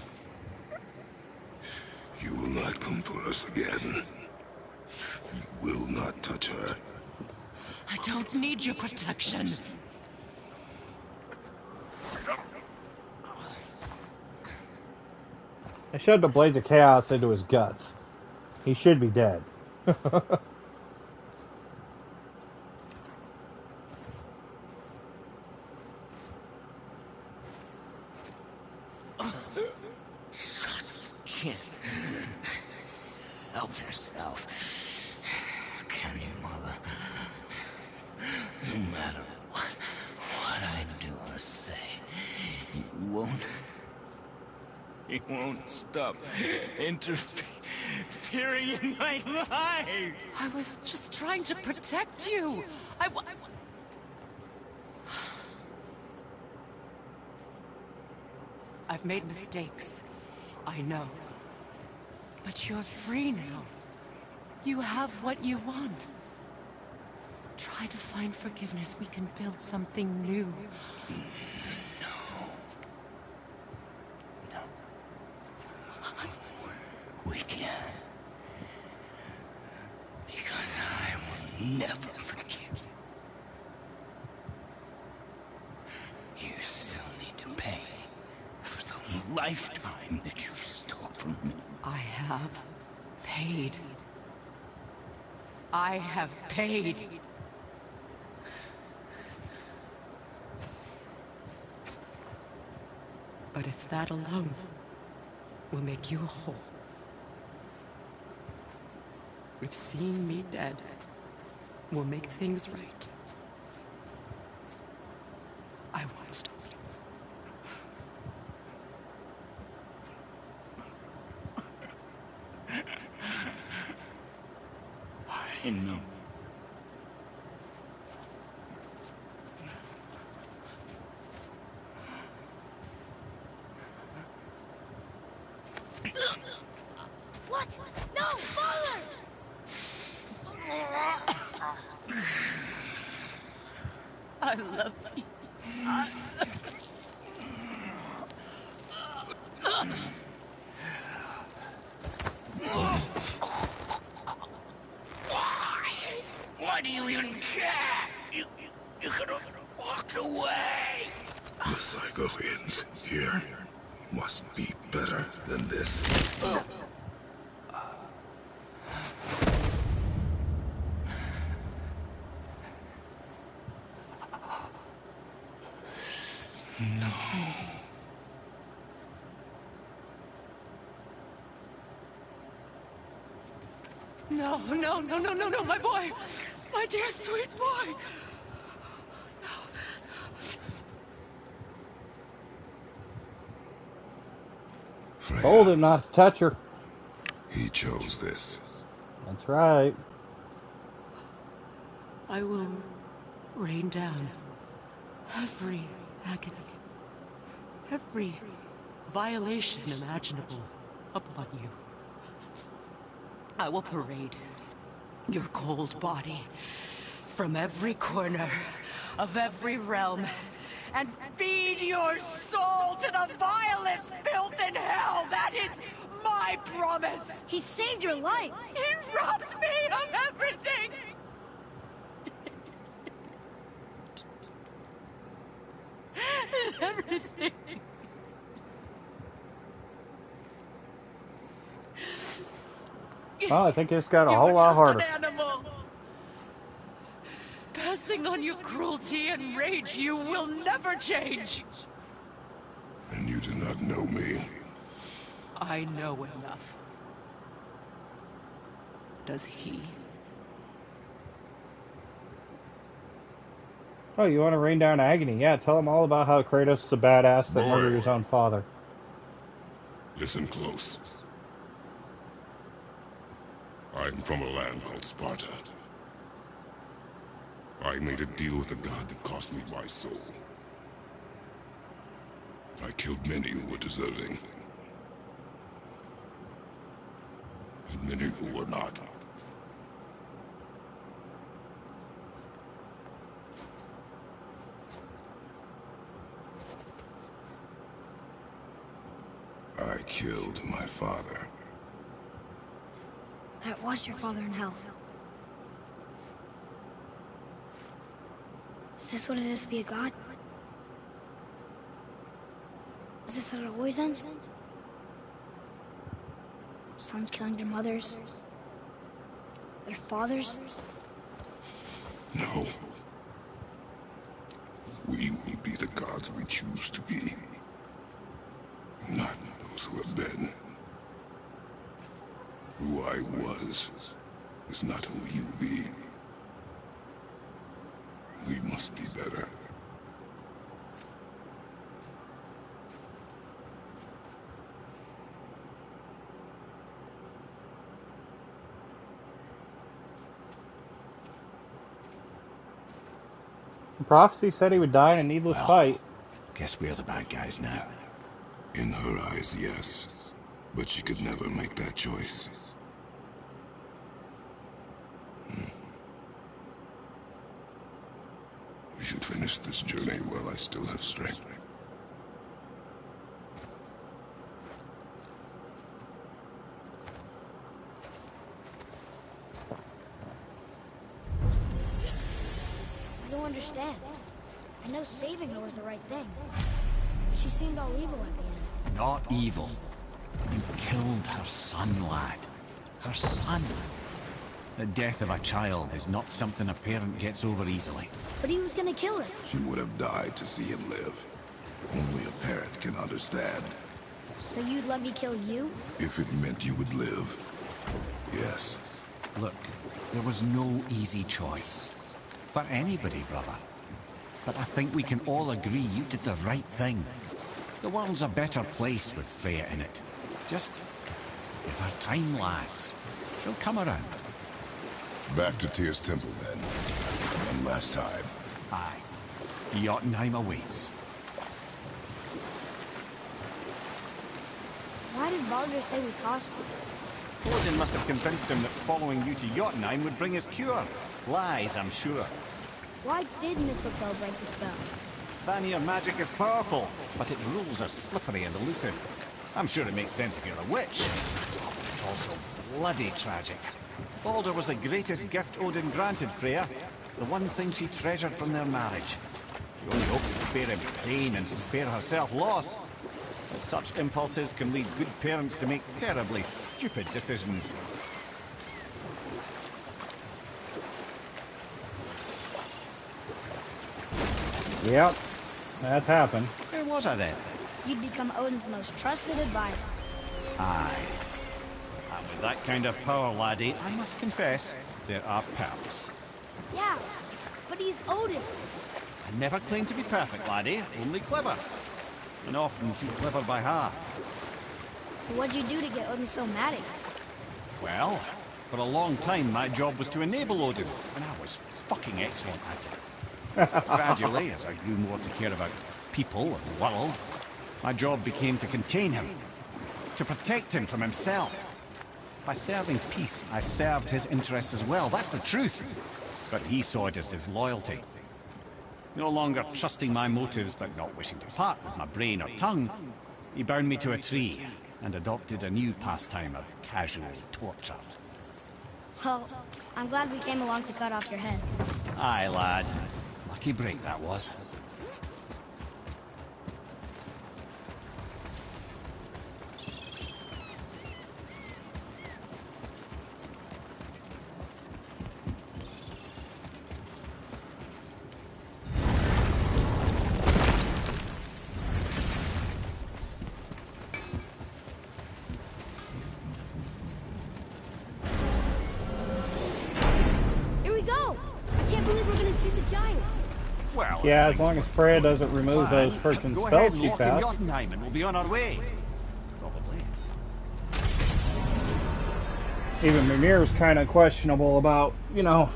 You will not come for us again. You will not touch her. I don't need your protection. I shoved a blaze of chaos into his guts. He should be dead. Can't help yourself. Can you, Mother? No matter what I do or say, you won't stop interfering in my life. I was just trying to protect you. I've made mistakes. I know. But you're free now. You have what you want. Try to find forgiveness. We can build something new. We can. Because I will never forgive you. You still need to pay for the lifetime that you stole from me. I have paid. I have paid. But if that alone will make you whole, if seeing me dead will make things right, I won't stop you. I know. What? No, Father! I love you. Why do you even care? You could have walked away. The cycle ends here. Must be better than this. No, no, no, no, no, no, my boy! My dear sweet boy! Freya, Told him not to touch her. he chose this. That's right. I will rain down every agony, every violation imaginable upon you. I will parade your cold body from every corner of every realm and feed your soul to the vilest filth in hell. That is my promise. He saved your life. He robbed me of everything. Everything. Oh, I think it's got a You whole were lot just harder. an animal. Passing on your cruelty and rage, you will never change. And you do not know me. I know enough. Does he? Oh, you want to rain down agony? Yeah, tell him all about how Kratos is a badass that Boy. murdered his own father. Listen close. I'm from a land called Sparta. I made a deal with a god that cost me my soul. I killed many who were deserving. And many who were not. I killed my father. That was your father in hell. Is this what it is to be a god? Is this how it always ends? Sons killing their mothers? Their fathers? No. We will be the gods we choose to be. Not those who have been. Who I was is not who you be. We must be better. The prophecy said he would die in a needless fight. Guess we're the bad guys now. In her eyes, yes. But she could never make that choice. We should finish this journey while I still have strength. I don't understand. I know saving her was the right thing. But she seemed all evil at the end. Not evil. You killed her son, lad. Her son. The death of a child is not something a parent gets over easily. But he was gonna kill her. She would have died to see him live. Only a parent can understand. So you'd let me kill you? If it meant you would live. Yes. Look, there was no easy choice. For anybody, brother. But I think we can all agree you did the right thing. The world's a better place with Freya in it. Just give her time, lads. She'll come around. Back to Tyr's temple, then. One last time. Aye. Jotunheim awaits. Why did Baldur say we cost him? Odin must have convinced him that following you to Jotunheim would bring his cure. Lies, I'm sure. Why did mistletoe break the spell? Vanir magic is powerful, but its rules are slippery and elusive. I'm sure it makes sense if you're a witch. It's also bloody tragic. Baldur was the greatest gift Odin granted Freya. The one thing she treasured from their marriage. She only hoped to spare him pain and spare herself loss. But such impulses can lead good parents to make terribly stupid decisions. Yep, that's happened. Where was I then? You'd become Odin's most trusted advisor. Aye. I with that kind of power, laddie, I must confess, there are perks. Yeah, but he's Odin. I never claim to be perfect, laddie, only clever. And often too clever by half. So what'd you do to get Odin so mad at you? Well, for a long time my job was to enable Odin, and I was fucking excellent at it. Gradually, as I grew more to care about people and the world, my job became to contain him, to protect him from himself. By serving peace, I served his interests as well, that's the truth. But he saw it as disloyalty. No longer trusting my motives, but not wishing to part with my brain or tongue, he bound me to a tree and adopted a new pastime of casual torture. Well, I'm glad we came along to cut off your head. Aye, lad. Lucky break that was. Here we go! I can't believe we're gonna see the giants. Well, Yeah, as long as Freya doesn't remove those freaking go ahead spells and she lock in cast. Jotunheim and we'll be on our way. Probably. Even Mimir's kind of questionable about, you know.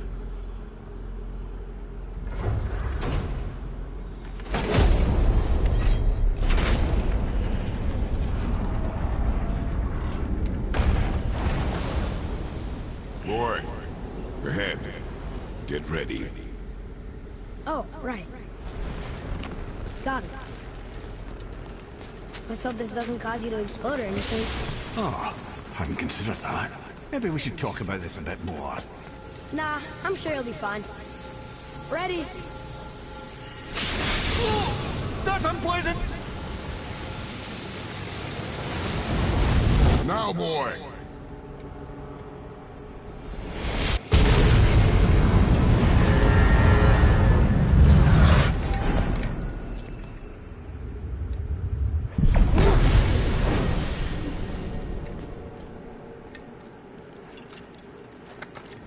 Boy, ahead. Get ready. Oh, right. Got it. Let's hope this doesn't cause you to explode or anything. Oh, hadn't considered that. Maybe we should talk about this a bit more. Nah, I'm sure you'll be fine. Ready? That's unpleasant! Now, boy.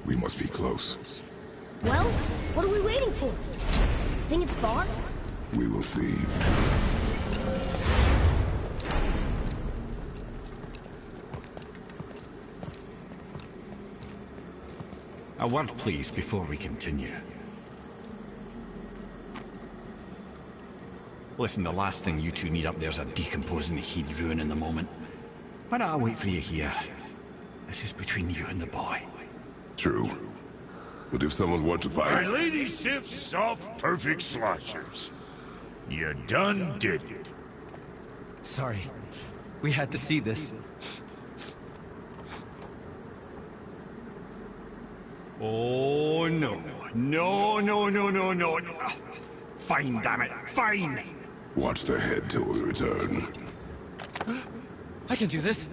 We must be close. Well, what are we waiting for? Think it's far? We will see. A word, please, before we continue. Listen, the last thing you two need up there's a decomposing heat ruining the moment. Why don't I wait for you here? This is between you and the boy. True. But if someone were to My find... lady sips soft, perfect sloshers. You done did it. Sorry. We had to see this. Oh, no. No, no, no, no, no. Fine, damn it. Fine! Watch the head till we return. I can do this.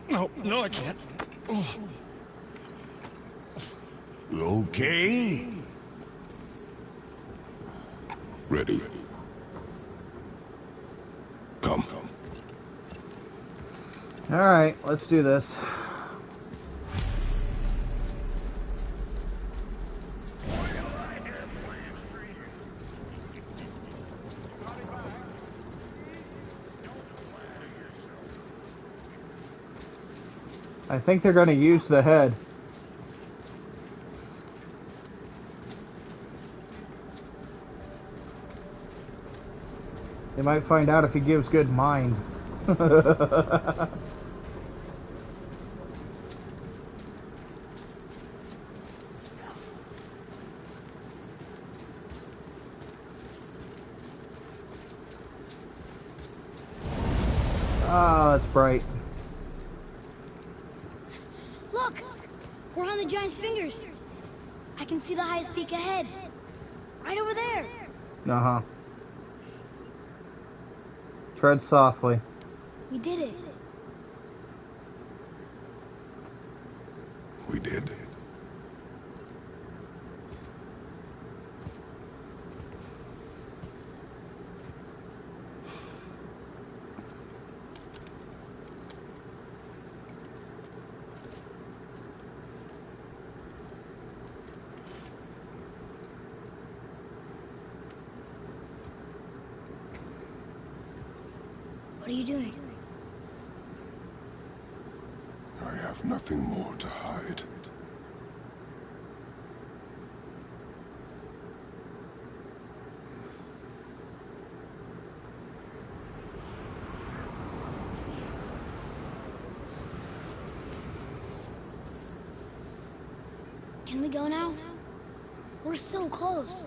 No, no, I can't. Oh. Okay. Ready. Come. Alright, let's do this. I think they're going to use the head. They might find out if he gives good mind. Ah, that's bright. Look! We're on the giant's fingers. I can see the highest peak ahead. Right over there. Uh-huh. Tread softly. We did it. We did. What are you doing? I have nothing more to hide. Can we go now? We're so close.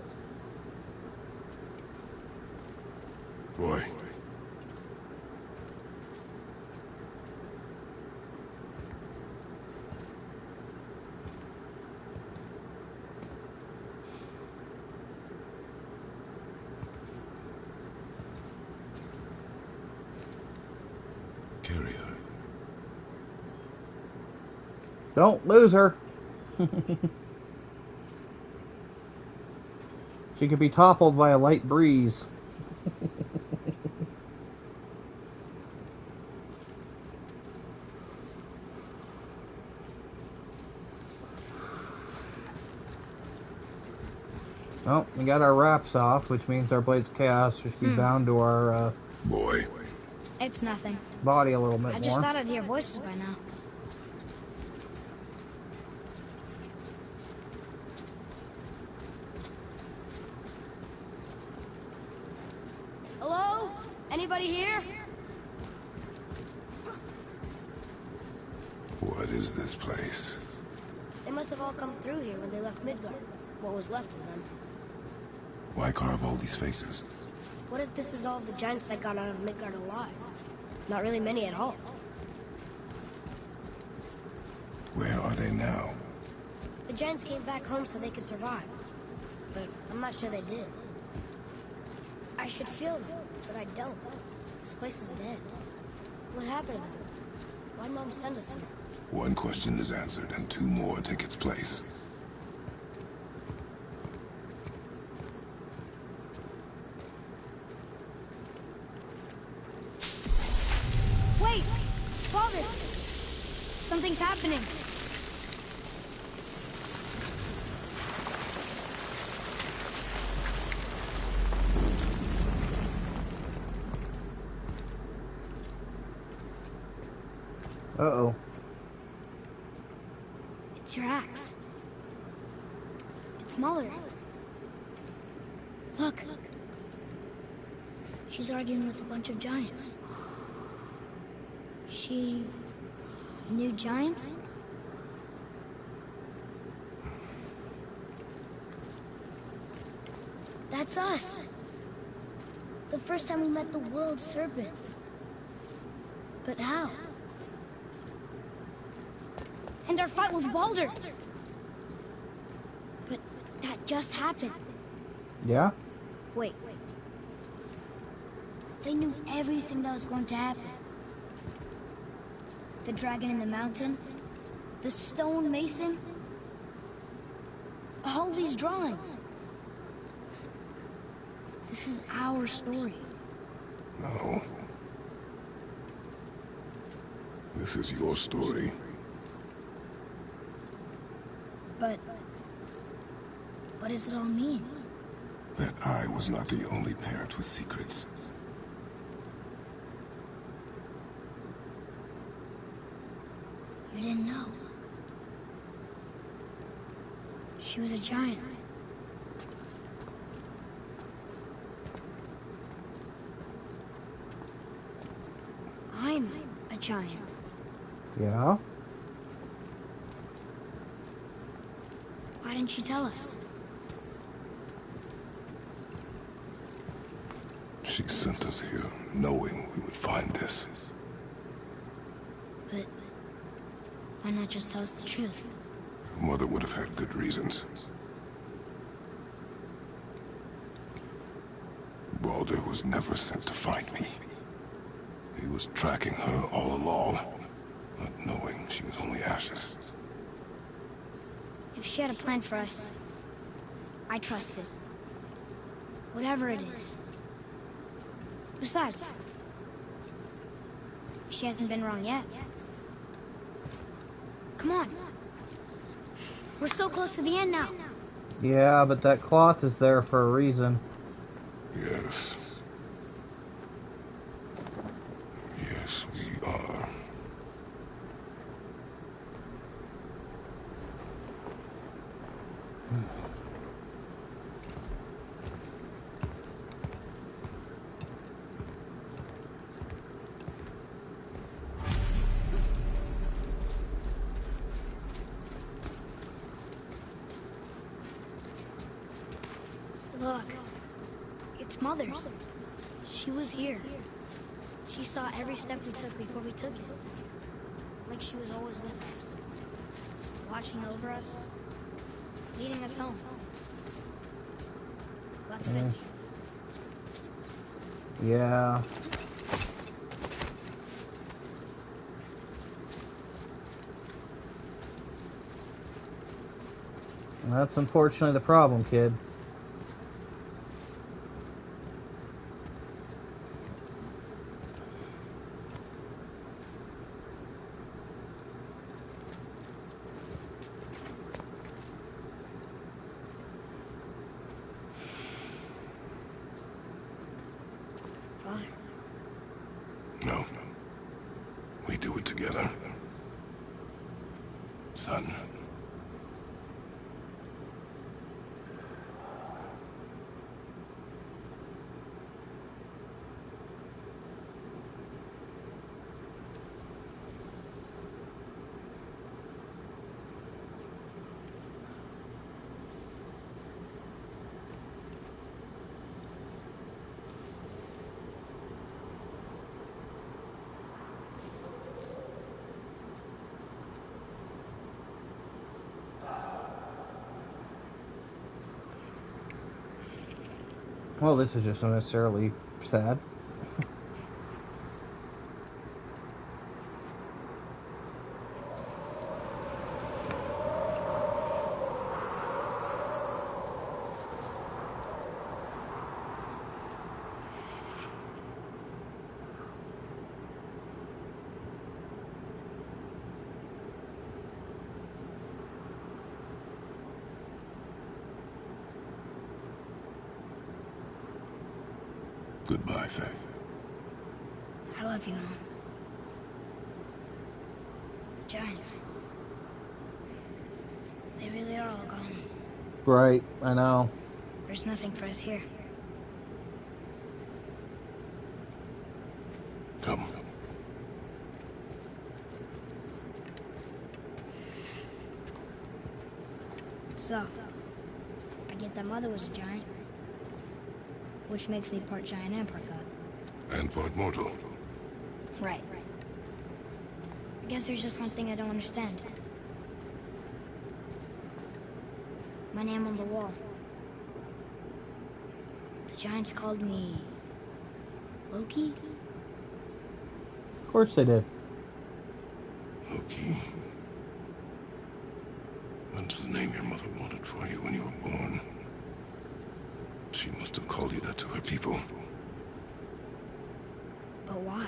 Boy. Carry her. Don't lose her. She could be toppled by a light breeze. Well, we got our wraps off, which means our Blade's Chaos should be bound to our Boy. It's nothing. body a little bit more. I just thought I'd hear voices by now. Hello? Anybody here? What is this place? They must have all come through here when they left Midgard. What was left of them. Why carve all these faces? What if this is all the giants that got out of Midgard alive? Not really many at all. Where are they now? The giants came back home so they could survive. But I'm not sure they did. I should feel them, but I don't. This place is dead. What happened to them? Why'd Mom send us here? One question is answered, and two more take its place. Wait! Father! Something's happening! Uh-oh. It's your axe. It's smaller. Look. She's arguing with a bunch of giants. She knew giants? That's us. The first time we met the world serpent. But how? And our fight with Baldur. But that just happened. Yeah? Wait. They knew everything that was going to happen. The dragon in the mountain, the stone mason, all these drawings. This is our story. No. This is your story. But what does it all mean? That I was not the only parent with secrets. You didn't know. She was a giant. I'm a giant. Yeah? Why didn't you tell us? She sent us here, knowing we would find this. But why not just tell us the truth? Your mother would have had good reasons. Baldur was never sent to find me. He was tracking her all along, not knowing she was only ashes. If she had a plan for us, I trust it. Whatever it is. Besides, she hasn't been wrong yet. Come on. We're so close to the end now. Yeah, but that cloth is there for a reason. Yes. It's Mother's. She was here. She saw every step we took before we took it. Like she was always with us. Watching over us. Leading us home. Let's finish. Yeah. That's unfortunately the problem, kid. Father. No. We do it together. Son. Well, this is just unnecessarily sad. Goodbye, Faye. I love you, Mom. The Giants. They really are all gone. Right, I know. There's nothing for us here. Come. So, I get that Mother was a giant. Which makes me part giant and part god. And part mortal. Right. I guess there's just one thing I don't understand. My name on the wall. The Giants called me... Loki? Of course they did. Loki. That's the name your mother wanted for you when you were born. She must have called you that to her people. But why?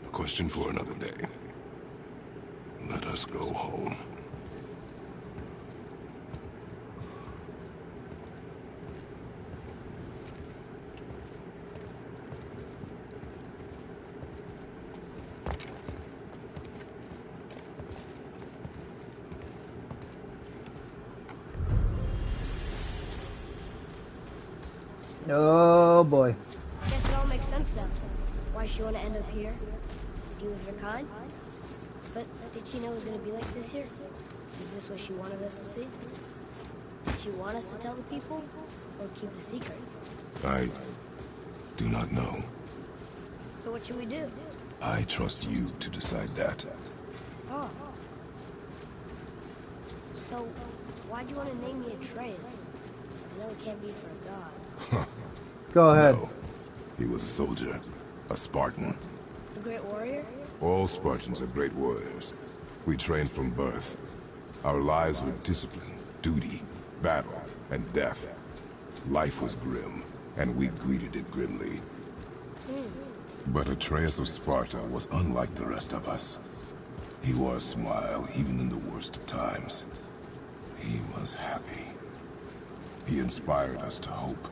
A question for another day. Let us go home. Oh boy. Guess it all makes sense now. Why she want to end up here? Be with her kind? But did she know it was going to be like this here? Is this what she wanted us to see? Did she want us to tell the people? Or keep it a secret? I do not know. So what should we do? I trust you to decide that. Oh. So, why'd you want to name me Atreus? I know it can't be for a god. Go ahead. No. He was a soldier. A Spartan. The Great Warrior? All Spartans are great warriors. We trained from birth. Our lives were discipline, duty, battle, and death. Life was grim, and we greeted it grimly. But Atreus of Sparta was unlike the rest of us. He wore a smile even in the worst of times. He was happy. He inspired us to hope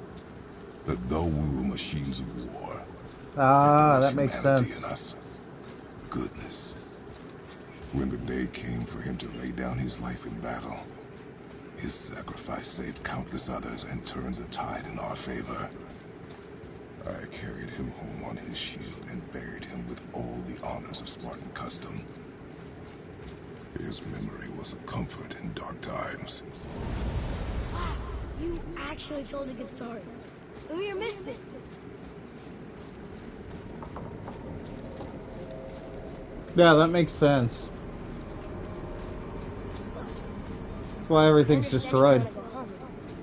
that though we were machines of war, there was that makes humanity sense. in us. Goodness. When the day came for him to lay down his life in battle, his sacrifice saved countless others and turned the tide in our favor. I carried him home on his shield and buried him with all the honors of Spartan custom. His memory was a comfort in dark times. Wow, You actually told a good story. Amir missed it. Yeah, that makes sense. That's why everything's I understand destroyed. you want to go home,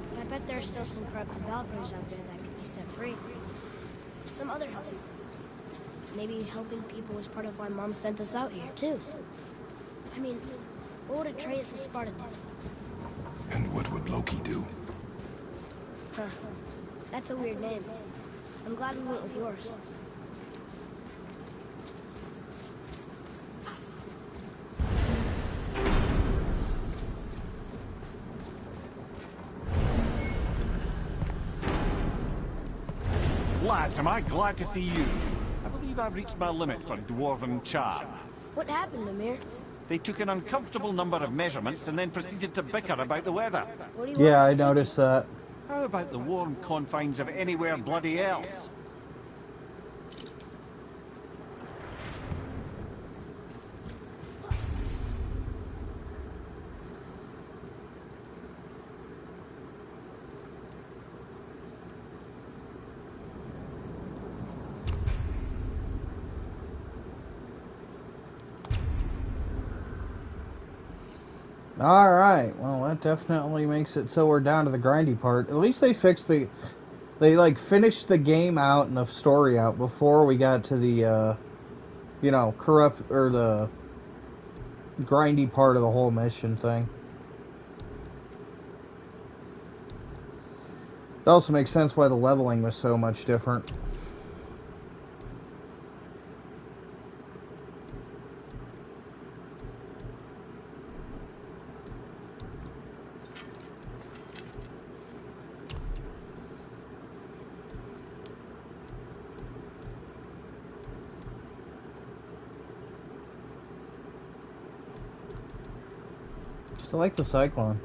but I bet there are still some corrupted Valkyries out there that could be set free. Some other help. Maybe helping people was part of why Mom sent us out here, too. I mean, what would Atreus of Sparta do? And what would Loki do? Huh. That's a weird name. I'm glad we went with yours. Lads, am I glad to see you. I believe I've reached my limit for dwarven charm. What happened, Amir? They took an uncomfortable number of measurements and then proceeded to bicker about the weather. What do you want Yeah, us I to noticed that. How about the warm confines of anywhere bloody else? Alright, well that definitely makes it so we're down to the grindy part. At least they fixed the... They, like, finished the game out and the story out before we got to the, you know, corrupt... or the grindy part of the whole mission thing. It also makes sense why the leveling was so much different. Still like the Cyclone.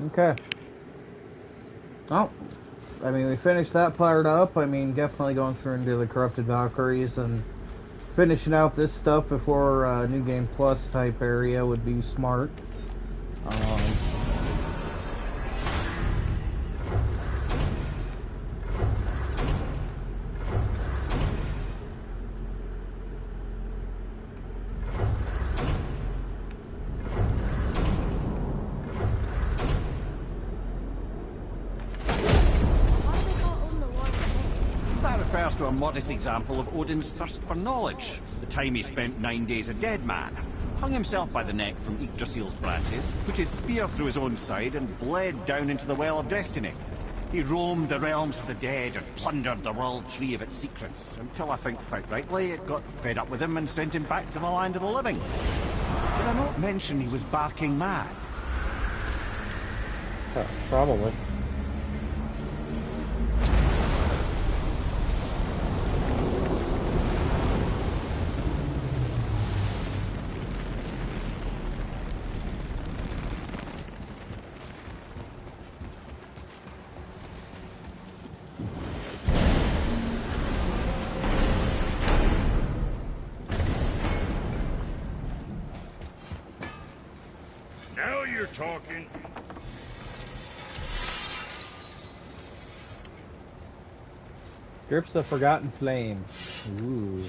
Okay. Well, I mean, we finished that part up. I mean, definitely going through and do the Corrupted Valkyries and finishing out this stuff before New Game Plus type area would be smart. To a modest example of Odin's thirst for knowledge. The time he spent 9 days a dead man. Hung himself by the neck from Yggdrasil's branches, put his spear through his own side and bled down into the Well of Destiny. He roamed the realms of the dead and plundered the world tree of its secrets, until I think quite rightly it got fed up with him and sent him back to the land of the living. Did I not mention he was barking mad? Probably. Now you're talking. Grips the Forgotten Flame. Ooh.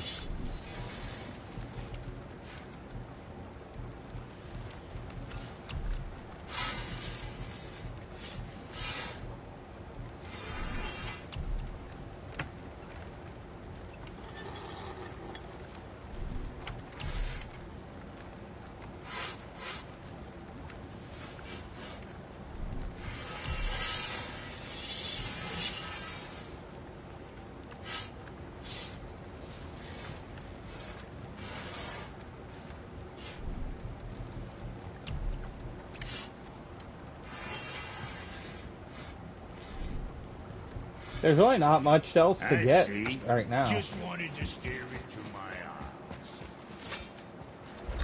There's really not much else to I get see. right now. Just wanted to stare into my eyes.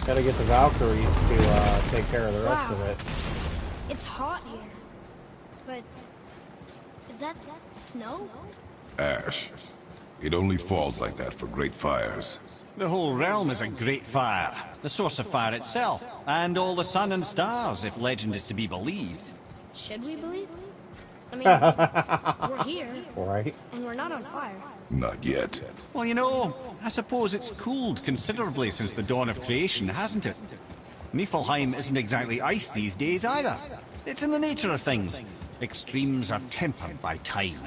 Gotta get the Valkyries to take care of the rest of Wow. it. It's hot here. But is that snow? Ash. It only falls like that for great fires. The whole realm is a great fire, the source of fire itself, and all the sun and stars, if legend is to be believed. Should we believe? I mean, we're here, Right? and we're not on fire. Not yet. Well, you know, I suppose it's cooled considerably since the dawn of creation, hasn't it? Niflheim isn't exactly ice these days either. It's in the nature of things. Extremes are tempered by time.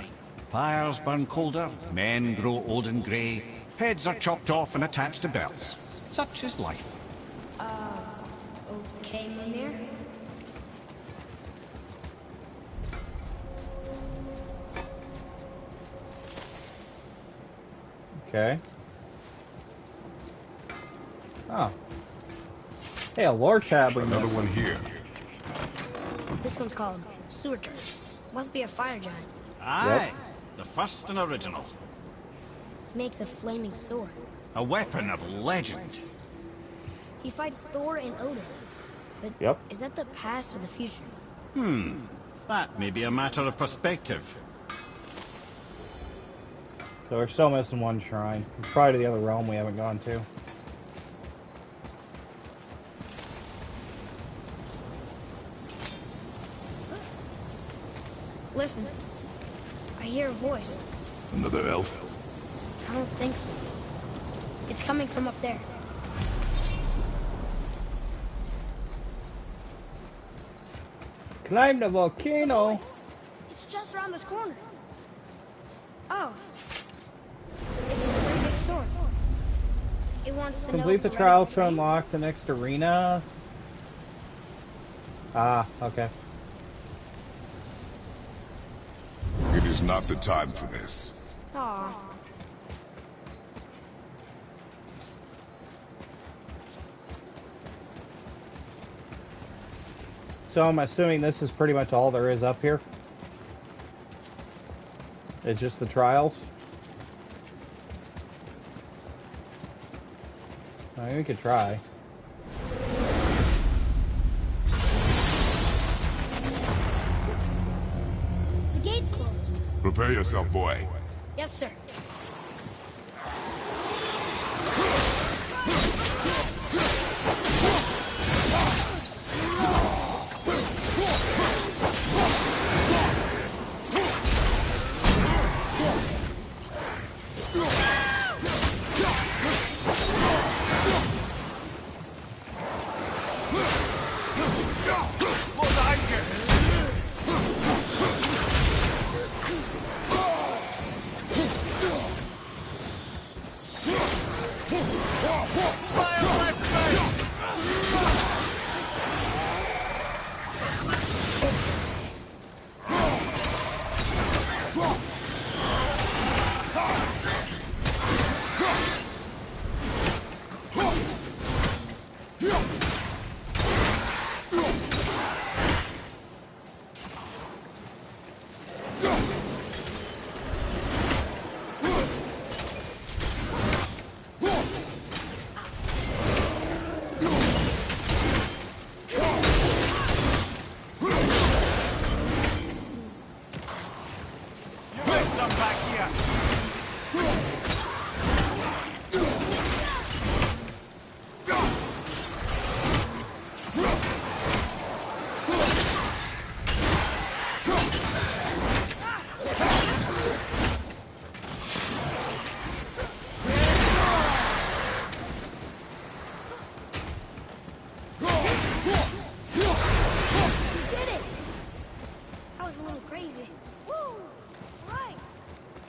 Fires burn colder, men grow old and grey, heads are chopped off and attached to belts. Such is life. Okay, Mimir. Okay. Oh. Hey, a lore tab we Another missed. one here. This one's called Surtur. Must be a fire giant. Aye, the first and original. Makes a flaming sword. A weapon of legend. He fights Thor and Odin. But Yep. is that the past or the future? That may be a matter of perspective. So we're still missing one shrine. It's probably the other realm we haven't gone to. Listen. I hear a voice. Another elf? I don't think so. It's coming from up there. Climb the volcano. It's just around this corner. Oh. It's a very big sword. It wants to know Complete if the we're trials ready to to unlock the next arena. Ah, okay. It is not the time for this. trade. Aw. So I'm assuming this is pretty much all there is up here. It's just the trials. I mean, we could try. The gate's closed. Prepare yourself, boy. Yes, sir.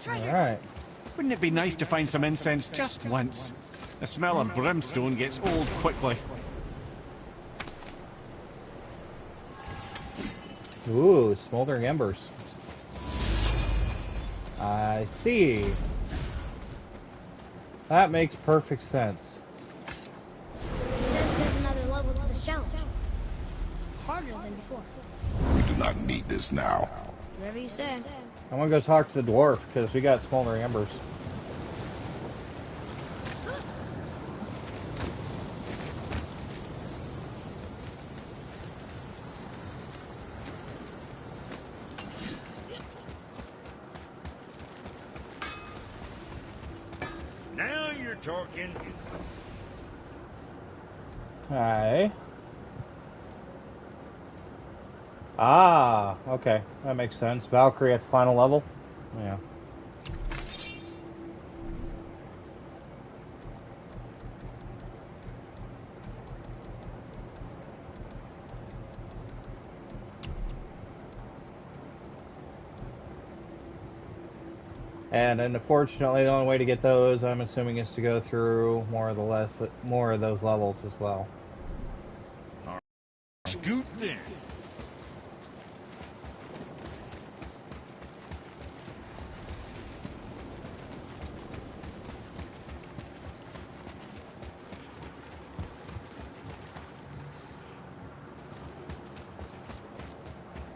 Alright. Wouldn't it be nice to find some incense just once? The smell of brimstone gets old quickly. Ooh, smoldering embers. I see. That makes perfect sense. It says there's another level to this challenge. Harder than before. We do not need this now. Whatever you say. I'm gonna go talk to the dwarf, because we got smoldering embers. Now you're talking. Hi. Ah, okay. That makes sense. Valkyrie at the final level? Yeah. And unfortunately, the only way to get those, I'm assuming, is to go through more of those levels as well. Scoot then.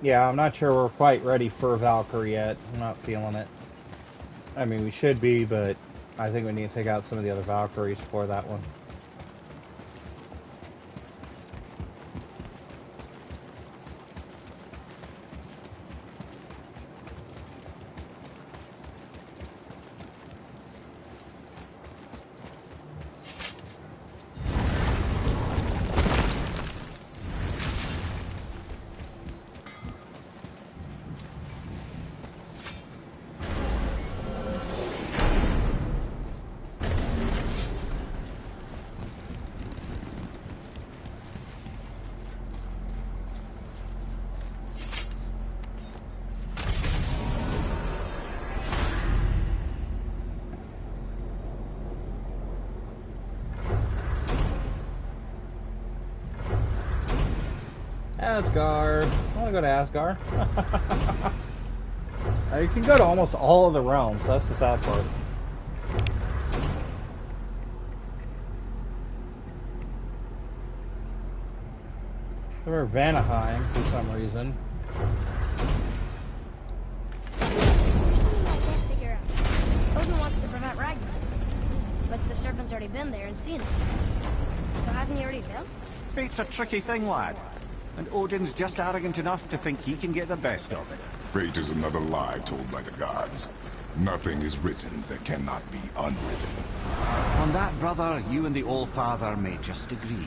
Yeah, I'm not sure we're quite ready for Valkyrie yet. I'm not feeling it. I mean, we should be, but I think we need to take out some of the other Valkyries for that one. Asgard. I want to go to Asgard. You can go to almost all of the realms. That's the sad part. Or Vanaheim for some reason. There's something I can't figure out. Odin wants to prevent Ragnarok, but the serpent's already been there and seen it. So hasn't he already failed? Fate's a tricky thing, lad. And Odin's just arrogant enough to think he can get the best of it. Fate is another lie told by the gods. Nothing is written that cannot be unwritten. On that, brother, you and the All-Father may just agree.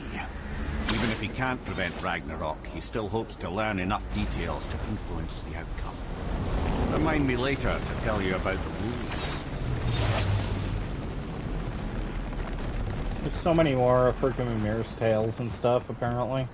Even if he can't prevent Ragnarok, he still hopes to learn enough details to influence the outcome. Remind me later to tell you about the rules. There's so many more freaking Mimir's tales and stuff, apparently.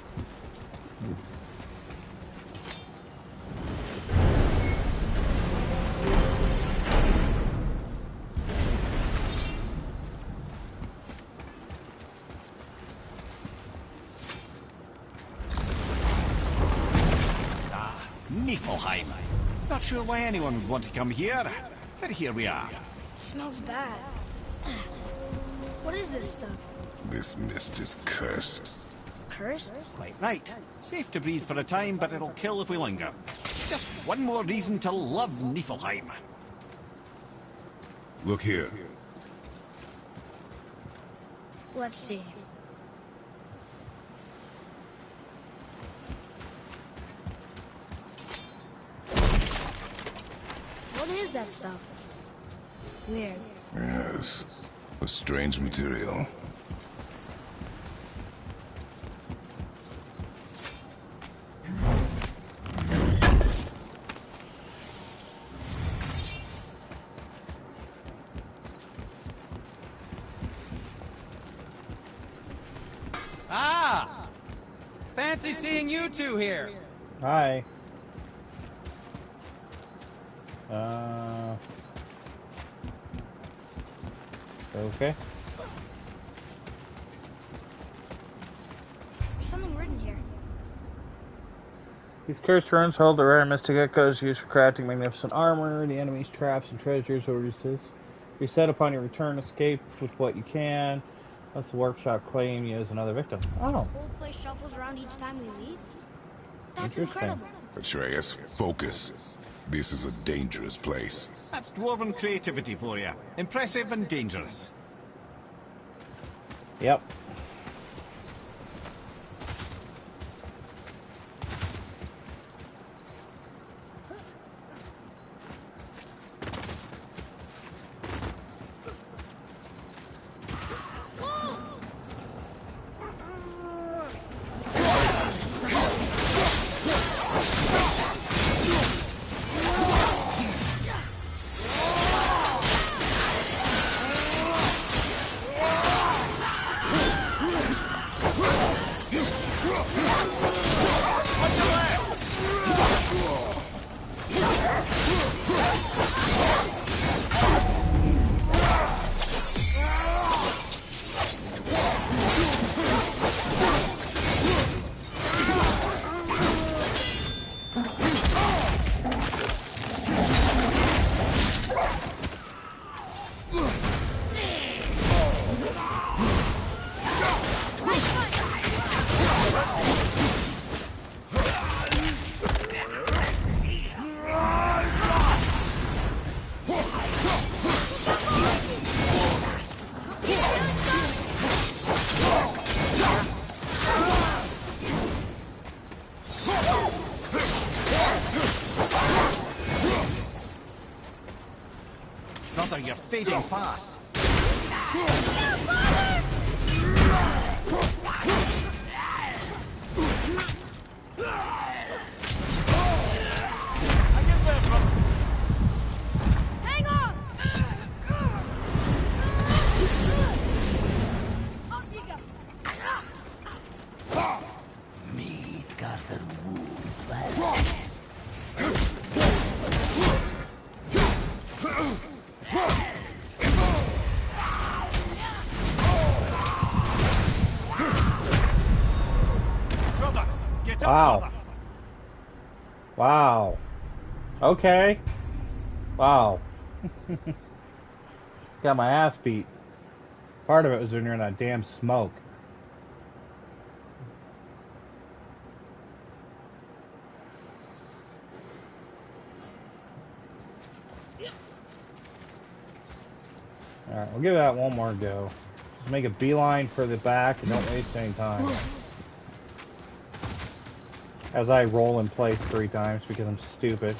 Niflheim. Not sure why anyone would want to come here, but here we are. Smells bad. What is this stuff? This mist is cursed. Cursed? Quite right. Safe to breathe for a time, but it'll kill if we linger. Just one more reason to love Niflheim. Look here. Let's see. What is that stuff? Weird. Yes. A strange material. Ah! Fancy seeing you two here. Hi. Okay. There's something written here. These cursed runes hold the rare mystic echoes used for crafting magnificent armor. The enemy's traps and treasures will reset upon your return. Escape with what you can. Let the workshop claim you as another victim. Oh. This whole place shuffles around each time we leave? That's Interesting. incredible. Atreus, focus. This is a dangerous place. That's dwarven creativity for you. Impressive and dangerous. Yep. Brother, you're fading fast. Hang on! Up you go! Me got the wounds. Brother, get up, Wow. brother. Wow. Okay. Wow. Got my ass beat. Part of it was when you're in that damn smoke. Alright, we'll give that one more go. Just make a beeline for the back and don't waste any time. As I roll in place 3 times because I'm stupid.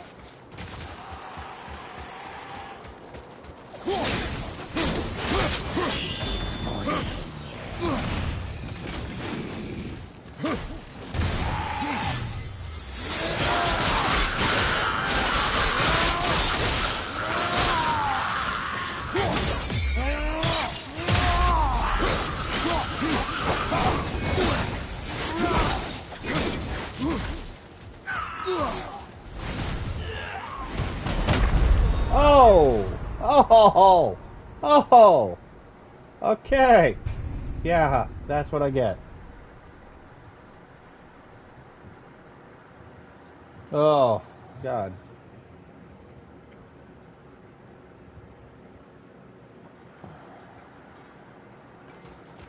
Oh! Oh! Oh! Okay. Yeah, that's what I get. Oh, God.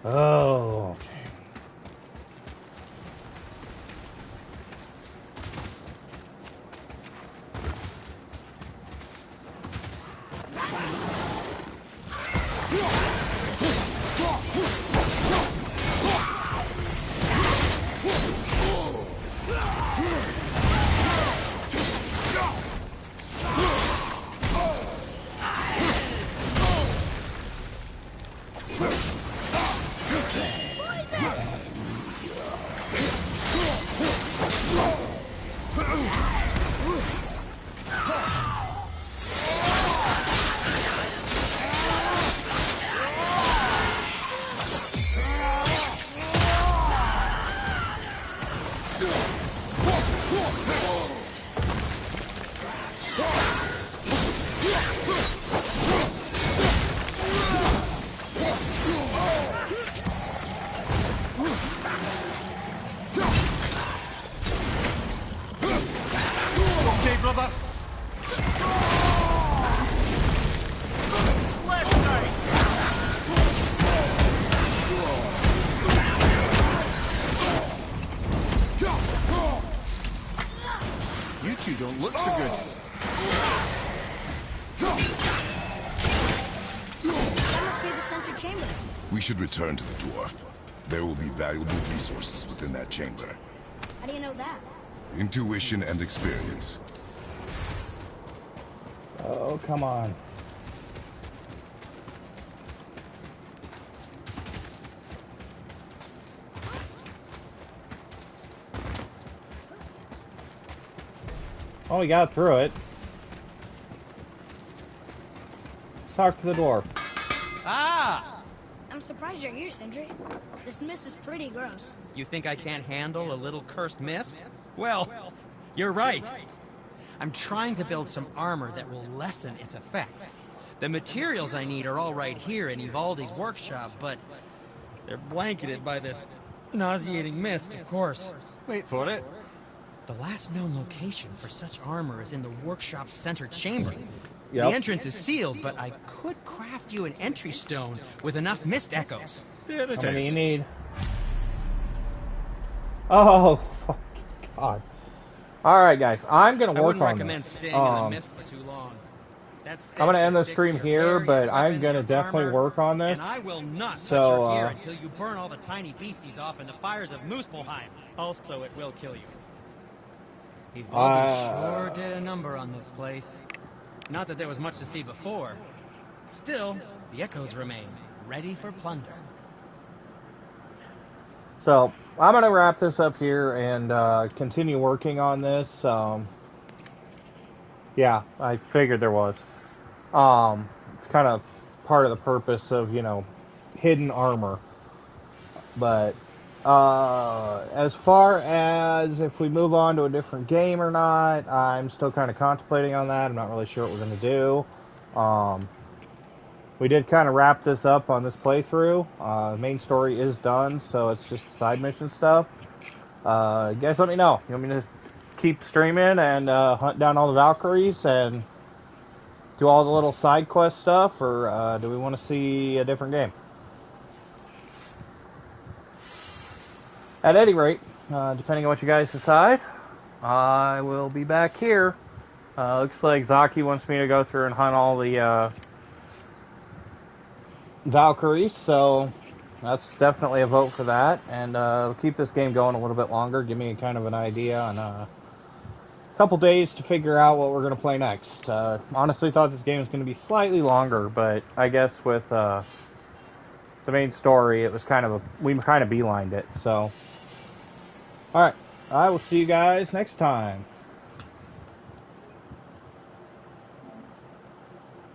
Oh. We should return to the dwarf. There will be valuable resources within that chamber. How do you know that? Intuition and experience. Oh, come on. Oh, we got through it. Let's talk to the dwarf. Ah! I'm surprised you're here, Sindri. This mist is pretty gross. You think I can't handle a little cursed mist? Well, you're right. I'm trying to build some armor that will lessen its effects. The materials I need are all right here in Ivaldi's workshop, but they're blanketed by this nauseating mist, of course. Wait for it. The last known location for such armor is in the workshop's center chamber. Yep. The entrance is sealed, but I could craft you an entry stone with enough mist echoes. There it How many you is. need? Oh, fuck God. Alright, guys. I'm going to I work wouldn't on recommend this. staying in the mist for too long. That stench I'm going to will end the stick stream to your here, hair, but your I'm weapons, going to your definitely armor, work on this. And I will not touch So, your gear until you burn all the tiny beasties off in the fires of Muspelheim. Also, it will kill you. Ivaldi sure did a number on this place. Not that there was much to see before. Still, the echoes remain, ready for plunder. So, I'm going to wrap this up here and continue working on this. Yeah, I figured there was. It's kind of part of the purpose of, you know, hidden armor. But as far as if we move on to a different game or not, I'm still kind of contemplating on that. I'm not really sure what we're going to do. We did kind of wrap this up on this playthrough. The main story is done, so it's just side mission stuff. You guys let me know. You want me to keep streaming and hunt down all the Valkyries and do all the little side quest stuff, or do we want to see a different game? At any rate, depending on what you guys decide, I will be back here. Looks like Zaki wants me to go through and hunt all the Valkyries, so that's definitely a vote for that. And we'll keep this game going a little bit longer, give me kind of an idea on a couple days to figure out what we're going to play next. Honestly thought this game was going to be slightly longer, but I guess with the main story, it was kind of we kind of beelined it. So, alright, I will see you guys next time.